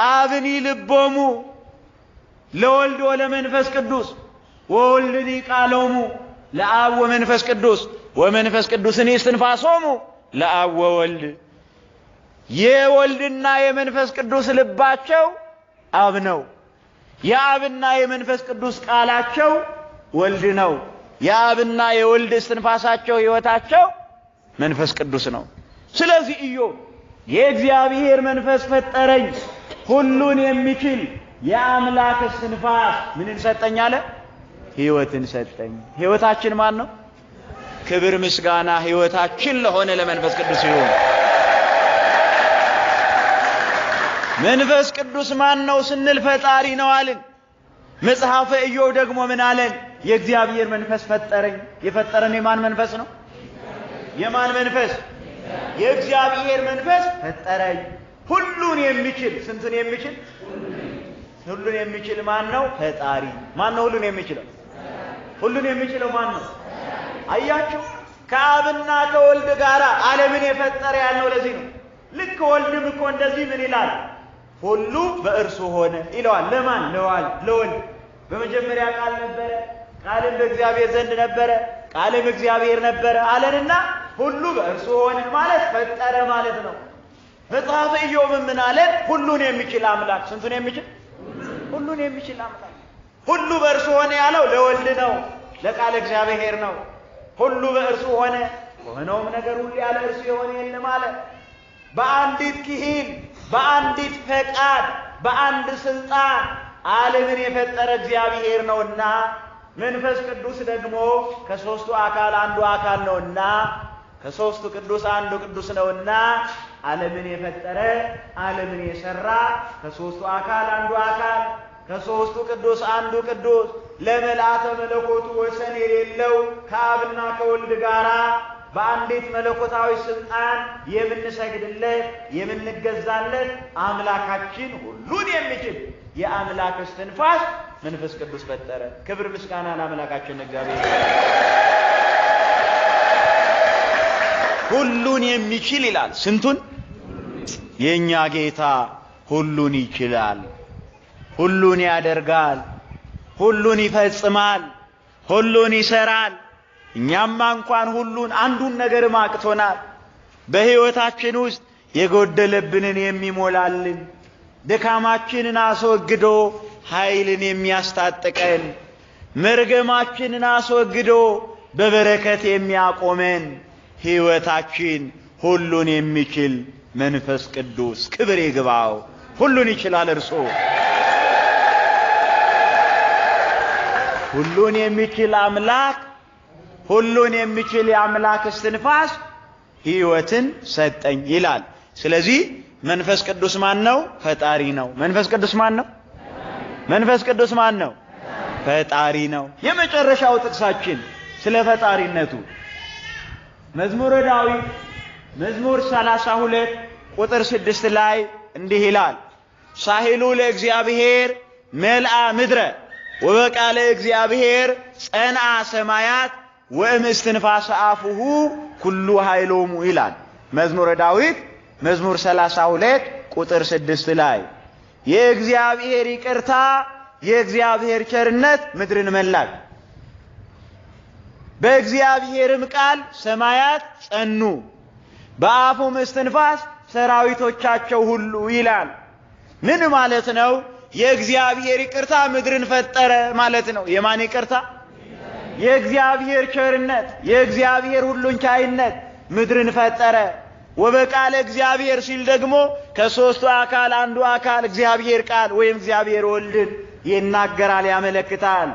አብኒ ልቦሙ ለወልድ ወለመንፈስ ቅዱስ ወወልድኒ ቃሎሙ ለአብ ወመንፈስ ቅዱስ ወመንፈስ ቅዱስኒ እስትንፋሶሙ ለአብ ወወልድ። የወልድና የመንፈስ ቅዱስ ልባቸው አብ ነው። የአብና የመንፈስ ቅዱስ ቃላቸው ወልድ ነው። የአብና የወልድ እስትንፋሳቸው ሕይወታቸው መንፈስ ቅዱስ ነው። ስለዚህ ኢዮብ የእግዚአብሔር መንፈስ ፈጠረኝ፣ ሁሉን የሚችል የአምላክ እስትንፋስ ምንን ሰጠኝ አለ? ሕይወትን ሰጠኝ። ሕይወታችን ማን ነው? ክብር ምስጋና ሕይወታችን ለሆነ ለመንፈስ ቅዱስ ይሁን። መንፈስ ቅዱስ ማን ነው ስንል ፈጣሪ ነው አልን። መጽሐፈ ኢዮብ ደግሞ ምን አለን? የእግዚአብሔር መንፈስ ፈጠረኝ። የፈጠረን የማን መንፈስ ነው? የማን መንፈስ? የእግዚአብሔር መንፈስ ፈጠረኝ። ሁሉን የሚችል ስንቱን የሚችል? ሁሉን የሚችል ማን ነው? ፈጣሪ። ማን ነው ሁሉን የሚችለው? ሁሉን የሚችለው ማን ነው? አያችሁ፣ ከአብና ከወልድ ጋር ዓለምን የፈጠረ ያለው ለዚህ ነው። ልክ ወልድም እኮ እንደዚህ ምን ይላል? ሁሉ በእርሱ ሆነ ይለዋል። ለማን? ለወልድ። በመጀመሪያ ቃል ነበረ፣ ቃልም በእግዚአብሔር ዘንድ ነበረ፣ ቃልም እግዚአብሔር ነበረ አለንና ሁሉ በእርሱ ሆነ ማለት ፈጠረ ማለት ነው። መጽሐፈ ኢዮብ ምን አለን? ሁሉን የሚችል አምላክ። ስንቱን የሚችል? ሁሉን የሚችል አምላክ። ሁሉ በእርሱ ሆነ ያለው ለወልድ ነው፣ ለቃል እግዚአብሔር ነው። ሁሉ በእርሱ ሆነ፣ ከሆነውም ነገር ሁሉ ያለ እርሱ የሆነ የለም አለ። በአንዲት ክሂል፣ በአንዲት ፈቃድ፣ በአንድ ስልጣን ዓለምን የፈጠረ እግዚአብሔር ነውና መንፈስ ቅዱስ ደግሞ ከሦስቱ አካል አንዱ አካል ነውና ከሦስቱ ቅዱስ አንዱ ቅዱስ ነውና ዓለምን የፈጠረ ዓለምን የሰራ ከሦስቱ አካል አንዱ አካል ከሦስቱ ቅዱስ አንዱ ቅዱስ ለመልአተ መለኮቱ ወሰን የሌለው ከአብና ከወልድ ጋራ በአንዲት መለኮታዊ ስልጣን የምንሰግድለት የምንገዛለት አምላካችን ሁሉን የሚችል የአምላክ እስትንፋስ መንፈስ ቅዱስ ፈጠረ። ክብር ምስጋና ለአምላካችን እግዚአብሔር። ሁሉን የሚችል ይላል። ስንቱን? የኛ ጌታ ሁሉን ይችላል፣ ሁሉን ያደርጋል፣ ሁሉን ይፈጽማል፣ ሁሉን ይሰራል። እኛማ እንኳን ሁሉን አንዱን ነገር ማቅቶናል። በሕይወታችን ውስጥ የጎደለብንን የሚሞላልን፣ ድካማችንን አስወግዶ ኃይልን የሚያስታጥቀን፣ መርገማችንን አስወግዶ በበረከት የሚያቆመን ሕይወታችን ሁሉን የሚችል መንፈስ ቅዱስ ክብር ይግባው። ሁሉን ይችላል እርሱ። ሁሉን የሚችል አምላክ፣ ሁሉን የሚችል የአምላክ እስትንፋስ ሕይወትን ሰጠኝ ይላል። ስለዚህ መንፈስ ቅዱስ ማን ነው? ፈጣሪ ነው። መንፈስ ቅዱስ ማን ነው? መንፈስ ቅዱስ ማን ነው? ፈጣሪ ነው። የመጨረሻው ጥቅሳችን ስለ ፈጣሪነቱ መዝሙረ ዳዊት መዝሙር 32 ቁጥር 6 ላይ እንዲህ ይላል፣ ሳሂሉ ለእግዚአብሔር መልአ ምድረ ወበቃለ እግዚአብሔር ጸንዐ ሰማያት ወእምእስትንፋሰ አፉሁ ኩሉ ኃይሎሙ ይላል። መዝሙረ ዳዊት መዝሙር 32 ቁጥር 6 ላይ የእግዚአብሔር ይቅርታ የእግዚአብሔር ቸርነት ምድርን መላች፣ በእግዚአብሔርም ቃል ሰማያት ጸኑ፣ በአፉም እስትንፋስ ሰራዊቶቻቸው ሁሉ ይላል። ምን ማለት ነው? የእግዚአብሔር ይቅርታ ምድርን ፈጠረ ማለት ነው። የማን ይቅርታ? የእግዚአብሔር ቸርነት፣ የእግዚአብሔር ሁሉን ቻይነት ምድርን ፈጠረ። ወበቃለ እግዚአብሔር ሲል ደግሞ ከሦስቱ አካል አንዱ አካል እግዚአብሔር ቃል ወይም እግዚአብሔር ወልድን ይናገራል፣ ያመለክታል።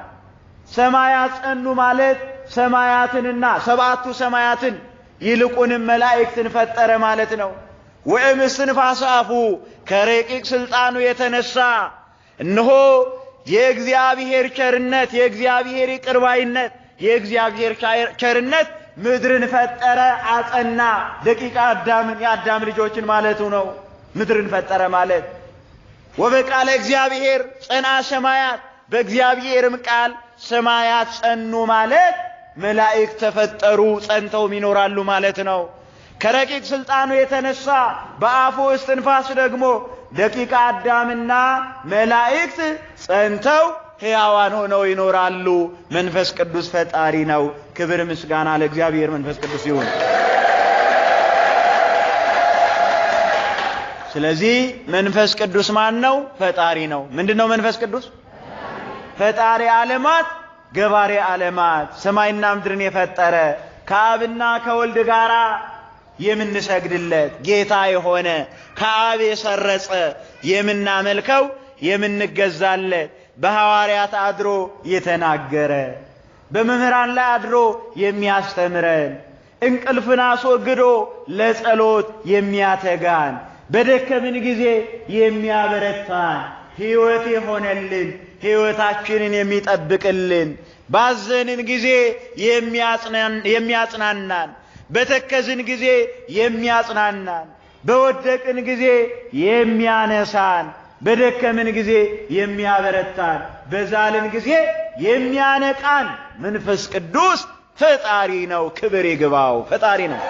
ሰማያት ጸኑ ማለት ሰማያትንና ሰባቱ ሰማያትን ይልቁንም መላእክትን ፈጠረ ማለት ነው። ወእምእስትንፋሰ አፉ ከረቂቅ ስልጣኑ የተነሳ እነሆ የእግዚአብሔር ቸርነት፣ የእግዚአብሔር ይቅር ባይነት፣ የእግዚአብሔር ቸርነት ምድርን ፈጠረ፣ አጸና። ደቂቀ አዳምን የአዳም ልጆችን ማለቱ ነው። ምድርን ፈጠረ ማለት ወበቃለ እግዚአብሔር ጸንዐ ሰማያት፣ በእግዚአብሔርም ቃል ሰማያት ጸኑ ማለት መላእክት ተፈጠሩ፣ ጸንተውም ይኖራሉ ማለት ነው። ከረቂቅ ስልጣኑ የተነሳ በአፉ እስትንፋስ ደግሞ ደቂቀ አዳምና መላእክት ጸንተው ሕያዋን ሆነው ይኖራሉ። መንፈስ ቅዱስ ፈጣሪ ነው። ክብር ምስጋና ለእግዚአብሔር መንፈስ ቅዱስ ይሁን። ስለዚህ መንፈስ ቅዱስ ማን ነው? ፈጣሪ ነው። ምንድነው መንፈስ ቅዱስ? ፈጣሪ ዓለማት ገባሬ ዓለማት ሰማይና ምድርን የፈጠረ ከአብና ከወልድ ጋራ የምንሰግድለት ጌታ የሆነ ከአብ የሰረጸ የምናመልከው የምንገዛለት በሐዋርያት አድሮ የተናገረ በመምህራን ላይ አድሮ የሚያስተምረን እንቅልፍን አስወግዶ ለጸሎት የሚያተጋን በደከምን ጊዜ የሚያበረታን ሕይወት የሆነልን ሕይወታችንን የሚጠብቅልን ባዘንን ጊዜ የሚያጽናናን በተከዝን ጊዜ የሚያጽናናን በወደቅን ጊዜ የሚያነሳን በደከምን ጊዜ የሚያበረታን በዛልን ጊዜ የሚያነቃን መንፈስ ቅዱስ ፈጣሪ ነው። ክብር ይግባው። ፈጣሪ ነው።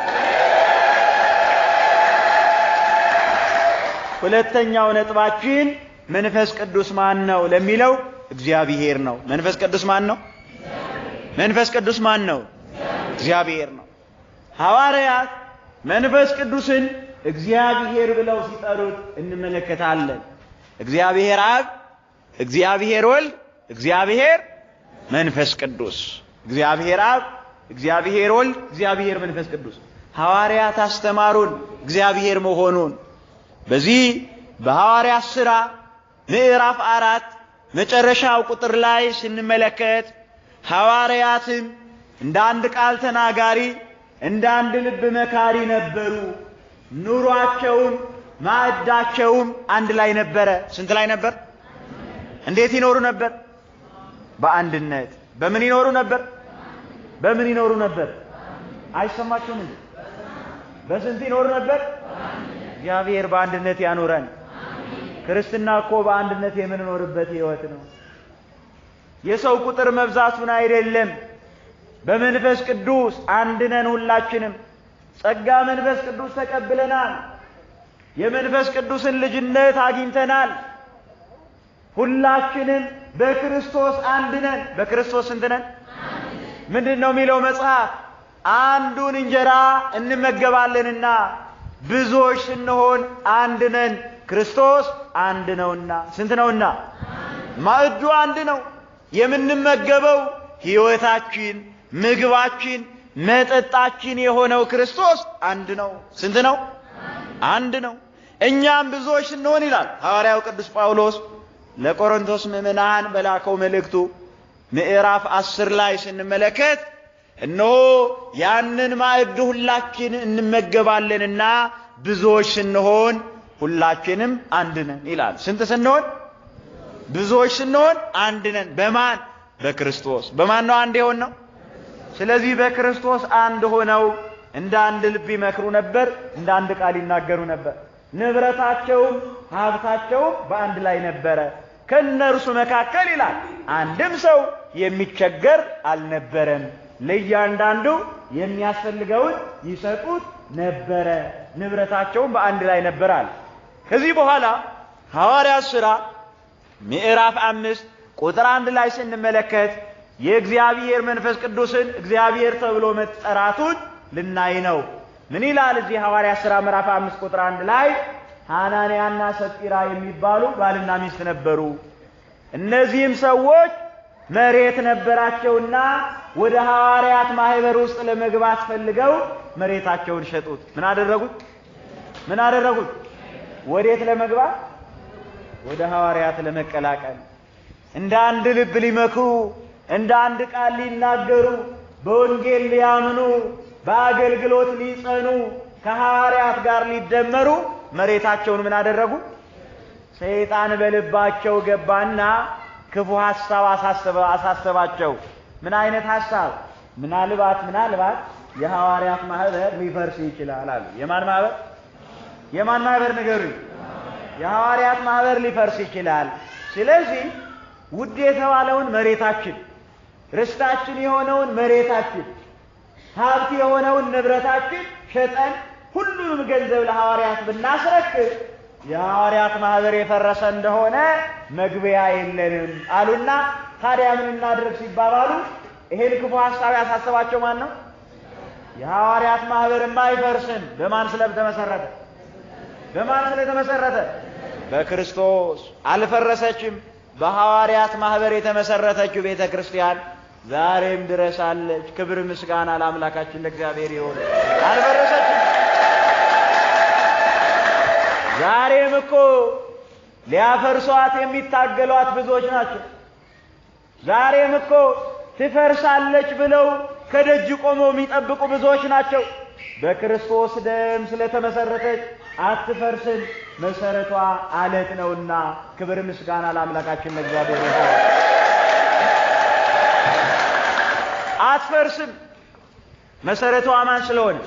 ሁለተኛው ነጥባችን መንፈስ ቅዱስ ማን ነው ለሚለው እግዚአብሔር ነው። መንፈስ ቅዱስ ማን ነው? መንፈስ ቅዱስ ማን ነው? እግዚአብሔር ነው። ሐዋርያት መንፈስ ቅዱስን እግዚአብሔር ብለው ሲጠሩት እንመለከታለን። እግዚአብሔር አብ፣ እግዚአብሔር ወልድ፣ እግዚአብሔር መንፈስ ቅዱስ። እግዚአብሔር አብ፣ እግዚአብሔር ወልድ፣ እግዚአብሔር መንፈስ ቅዱስ። ሐዋርያት አስተማሩን እግዚአብሔር መሆኑን። በዚህ በሐዋርያት ሥራ ምዕራፍ 4 መጨረሻው ቁጥር ላይ ስንመለከት ሐዋርያትም እንደ አንድ ቃል ተናጋሪ እንደ አንድ ልብ መካሪ ነበሩ። ኑሯቸውም ማዕዳቸውም አንድ ላይ ነበረ። ስንት ላይ ነበር? እንዴት ይኖሩ ነበር? በአንድነት። በምን ይኖሩ ነበር? በምን ይኖሩ ነበር? አይሰማችሁም እንዴ? በስንት ይኖሩ ነበር? እግዚአብሔር በአንድነት ያኖረን። ክርስትና እኮ በአንድነት የምንኖርበት ሕይወት ነው። የሰው ቁጥር መብዛቱን አይደለም። በመንፈስ ቅዱስ አንድ ነን ሁላችንም። ጸጋ መንፈስ ቅዱስ ተቀብለናል። የመንፈስ ቅዱስን ልጅነት አግኝተናል። ሁላችንም በክርስቶስ አንድ ነን። በክርስቶስ ስንት ነን? ምንድን ነው የሚለው መጽሐፍ? አንዱን እንጀራ እንመገባለንና ብዙዎች ስንሆን አንድ ነን፣ ክርስቶስ አንድ ነውና። ስንት ነውና? ማዕዱ አንድ ነው። የምንመገበው ሕይወታችን፣ ምግባችን፣ መጠጣችን የሆነው ክርስቶስ አንድ ነው። ስንት ነው? አንድ ነው። እኛም ብዙዎች ስንሆን ይላል ሐዋርያው ቅዱስ ጳውሎስ ለቆሮንቶስ ምዕመናን በላከው መልእክቱ ምዕራፍ 10 ላይ ስንመለከት እነሆ ያንን ማዕድ ሁላችን እንመገባለንና ብዙዎች ስንሆን ሁላችንም አንድ ነን ይላል። ስንት ስንሆን? ብዙዎች ስንሆን አንድ ነን። በማን? በክርስቶስ። በማን ነው አንድ የሆነው? ስለዚህ በክርስቶስ አንድ ሆነው እንደ አንድ ልብ ይመክሩ ነበር፣ እንደ አንድ ቃል ይናገሩ ነበር። ንብረታቸውም ሀብታቸውም በአንድ ላይ ነበረ። ከነርሱ መካከል ይላል አንድም ሰው የሚቸገር አልነበረም። ለእያንዳንዱ የሚያስፈልገውን ይሰጡት ነበረ። ንብረታቸውም በአንድ ላይ ነበራል። ከዚህ በኋላ ሐዋርያት ሥራ ምዕራፍ 5 ቁጥር 1 ላይ ስንመለከት የእግዚአብሔር መንፈስ ቅዱስን እግዚአብሔር ተብሎ መጠራቱን ልናይ ነው። ምን ይላል እዚህ ሐዋርያት ሥራ ምዕራፍ 5 ቁጥር 1 ላይ? ሐናንያና ሰጲራ የሚባሉ ባልና ሚስት ነበሩ። እነዚህም ሰዎች መሬት ነበራቸውና ወደ ሐዋርያት ማህበር ውስጥ ለመግባት ፈልገው መሬታቸውን ሸጡት። ምን አደረጉት? ምን አደረጉት? ወዴት ለመግባት? ወደ ሐዋርያት ለመቀላቀል። እንደ አንድ ልብ ሊመክሩ፣ እንደ አንድ ቃል ሊናገሩ፣ በወንጌል ሊያምኑ፣ በአገልግሎት ሊጸኑ፣ ከሐዋርያት ጋር ሊደመሩ መሬታቸውን ምን አደረጉ? ሰይጣን በልባቸው ገባና ክፉ ሐሳብ አሳሰባቸው። ምን አይነት ሐሳብ? ምናልባት የሐዋርያት ማህበር ሊፈርስ ይችላል አሉ። የማን ማህበር? የማን ማህበር ንገሩኝ? የሐዋርያት ማህበር ሊፈርስ ይችላል። ስለዚህ ውድ የተባለውን መሬታችን፣ ርስታችን የሆነውን መሬታችን፣ ሀብት የሆነውን ንብረታችን ሸጠን ሁሉንም ገንዘብ ለሐዋርያት ብናስረክብ የሐዋርያት ማህበር የፈረሰ እንደሆነ መግቢያ የለንም አሉና ታዲያ ምን እናድርግ ሲባባሉ ይሄን ክፉ ሐሳብ ያሳሰባቸው ማን ነው? የሐዋርያት ማህበርማ አይፈርስም። በማን ስለተመሰረተ? በማን ስለተመሰረተ? በክርስቶስ። አልፈረሰችም። በሐዋርያት ማህበር የተመሰረተችው ቤተክርስቲያን ዛሬም ድረስ አለች። ክብር ምስጋና ለአምላካችን ለእግዚአብሔር ይሁን። አልፈረሰችም። ዛሬም እኮ ሊያፈርሷት የሚታገሏት ብዙዎች ናቸው። ዛሬም እኮ ትፈርሳለች ብለው ከደጅ ቆመው የሚጠብቁ ብዙዎች ናቸው። በክርስቶስ ደም ስለተመሰረተች አትፈርስም። መሰረቷ አለት ነውና ክብር ምስጋና ለአምላካችን ለእግዚአብሔር ይሁን። አትፈርስም። መሰረቷ ማን ስለሆነ?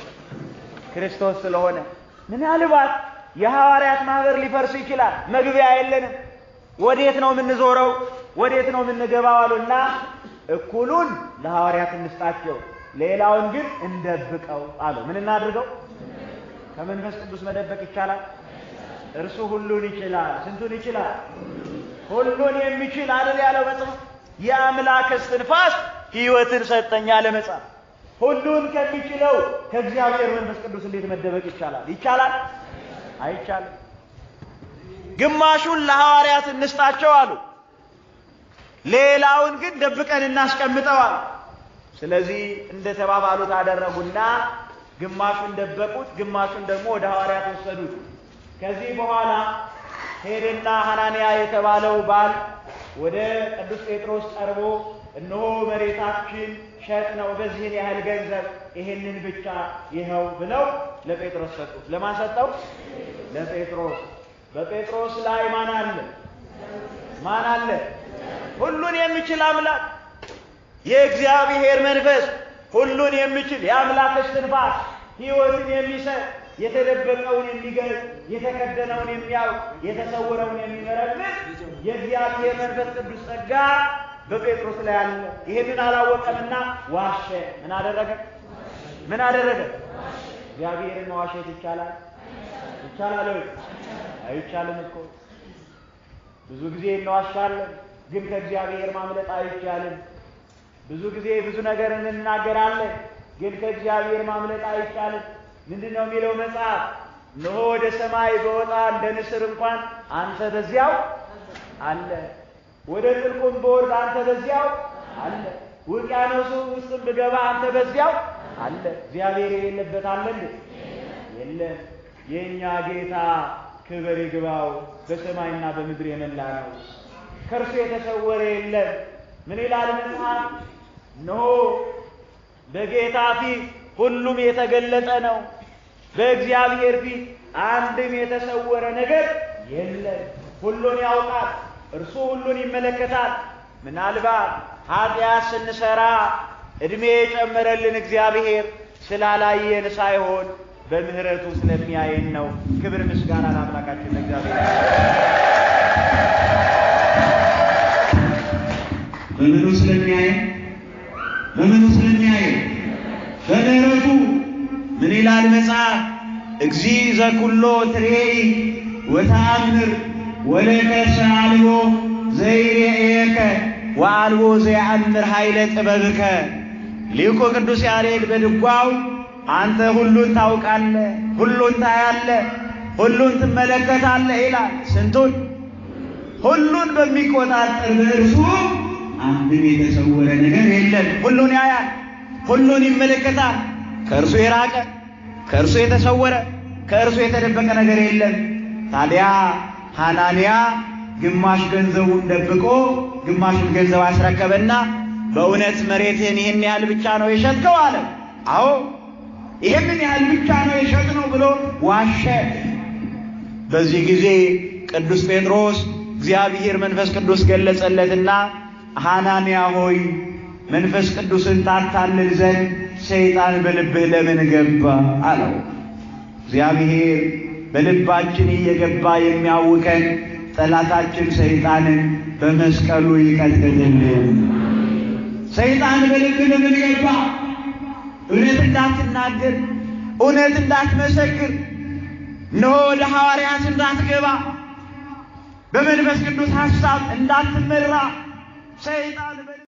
ክርስቶስ ስለሆነ። ምናልባት የሐዋርያት ማህበር ሊፈርስ ይችላል። መግቢያ የለንም። ወዴት ነው የምንዞረው? ወዴት ነው የምንገባው? አሉና እኩሉን ለሐዋርያት እንስጣቸው፣ ሌላውን ግን እንደብቀው አሉ። ምን እናድርገው? ከመንፈስ ቅዱስ መደበቅ ይቻላል? እርሱ ሁሉን ይችላል። ስንቱን ይችላል? ሁሉን የሚችል አይደል ያለው መጽሐፍ? የአምላክ እስትንፋስ ሕይወትን ሰጠኝ አለ መጽሐፍ። ሁሉን ከሚችለው ከእግዚአብሔር መንፈስ ቅዱስ እንዴት መደበቅ ይቻላል? ይቻላል? አይቻልም። ግማሹን ለሐዋርያት እንስጣቸው አሉ፣ ሌላውን ግን ደብቀን እናስቀምጠዋል። ስለዚህ እንደተባባሉት አደረጉና ግማሹን ደበቁት፣ ግማሹን ደግሞ ወደ ሐዋርያት ወሰዱት። ከዚህ በኋላ ሄደና ሐናንያ የተባለው ባል ወደ ቅዱስ ጴጥሮስ ቀርቦ እነሆ መሬታችን ሸጥ ነው በዚህን ያህል ገንዘብ፣ ይሄንን ብቻ ይኸው ብለው ለጴጥሮስ ሰጡት። ለማን ሰጠው? ለጴጥሮስ። በጴጥሮስ ላይ ማን አለ? ማን አለ? ሁሉን የሚችል አምላክ፣ የእግዚአብሔር መንፈስ፣ ሁሉን የሚችል የአምላክ እስትንፋስ፣ ሕይወትን የሚሰጥ፣ የተደበቀውን የሚገልጥ፣ የተከደነውን የሚያውቅ፣ የተሰወረውን የሚመረምር የእግዚአብሔር መንፈስ ቅዱስ ጸጋ በጴጥሮስ ላይ አለ። ይሄንን አላወቀምና ዋሸ። ምን አደረገ? ምን አደረገ? እግዚአብሔርን መዋሸት ይቻላል? ይቻላል ወይ? አይቻልም እኮ። ብዙ ጊዜ እንዋሻለን፣ ግን ከእግዚአብሔር ማምለጥ አይቻልም። ብዙ ጊዜ ብዙ ነገር እንናገራለን፣ ግን ከእግዚአብሔር ማምለጥ አይቻልም። ምንድነው የሚለው መጽሐፍ? እነሆ ወደ ሰማይ በወጣ እንደ ንስር እንኳን አንተ በዚያው አለ፣ ወደ ጥልቁም በወርድ አንተ በዚያው አለ፣ ውቅያኖሱ ውስጥም ብገባ አንተ በዚያው አለ። እግዚአብሔር የሌለበት አለ እንዴ? የለም። የእኛ ጌታ ክብር ይግባው በሰማይና በምድር የመላ ነው። ከእርሱ የተሰወረ የለም። ምን ይላል መጽሐፍ? እነሆ በጌታ ፊት ሁሉም የተገለጠ ነው፣ በእግዚአብሔር ፊት አንድም የተሰወረ ነገር የለም። ሁሉን ያውቃል፣ እርሱ ሁሉን ይመለከታል። ምናልባት ኃጢአት ስንሰራ እድሜ የጨመረልን እግዚአብሔር ስላላየን ሳይሆን በምህረቱ ስለሚያየን ነው። ክብር ምስጋና ለአምላካችን ለእግዚአብሔር። በምኑ ስለሚያየን? በምኑ ስለሚያየን? በምህረቱ። ምን ይላል መጽሐፍ? እግዚእ ዘኩሎ ትሬኢ ወተአምር ወለከ አልቦ ዘይሬእየከ ወአልቦ ዘየአምር ኃይለ ጥበብከ። ሊቁ ቅዱስ ያሬድ በድጓው አንተ ሁሉን ታውቃለህ፣ ሁሉን ታያለህ፣ ሁሉን ትመለከታለህ ይላል። ስንቱን? ሁሉን በሚቆጣጠር በእርሱ አንድም የተሰወረ ነገር የለም። ሁሉን ያያል፣ ሁሉን ይመለከታል። ከእርሱ የራቀ ከእርሱ የተሰወረ ከእርሱ የተደበቀ ነገር የለም። ታዲያ ሐናንያ ግማሽ ገንዘቡን ደብቆ ግማሹን ገንዘብ አስረከበና በእውነት መሬትህን ይህን ያህል ብቻ ነው የሸጥከው አለ። አዎ ይህንን ያህል ብቻ ነው የሸጥነው ብሎ ዋሸ። በዚህ ጊዜ ቅዱስ ጴጥሮስ እግዚአብሔር መንፈስ ቅዱስ ገለጸለትና ሐናንያ ሆይ መንፈስ ቅዱስን ታታልል ዘንድ ሰይጣን በልብህ ለምን ገባ አለው። እግዚአብሔር በልባችን እየገባ የሚያውከን ጠላታችን ሰይጣንን በመስቀሉ ይቀጥልልን። ሰይጣን በልብ ለምን ገባ? እውነት እንዳትናገር፣ እውነት እንዳትመሰክር፣ እነሆ ወደ ሐዋርያት እንዳትገባ በመንፈስ ቅዱስ ሐሳብ እንዳትመራ ሰይጣን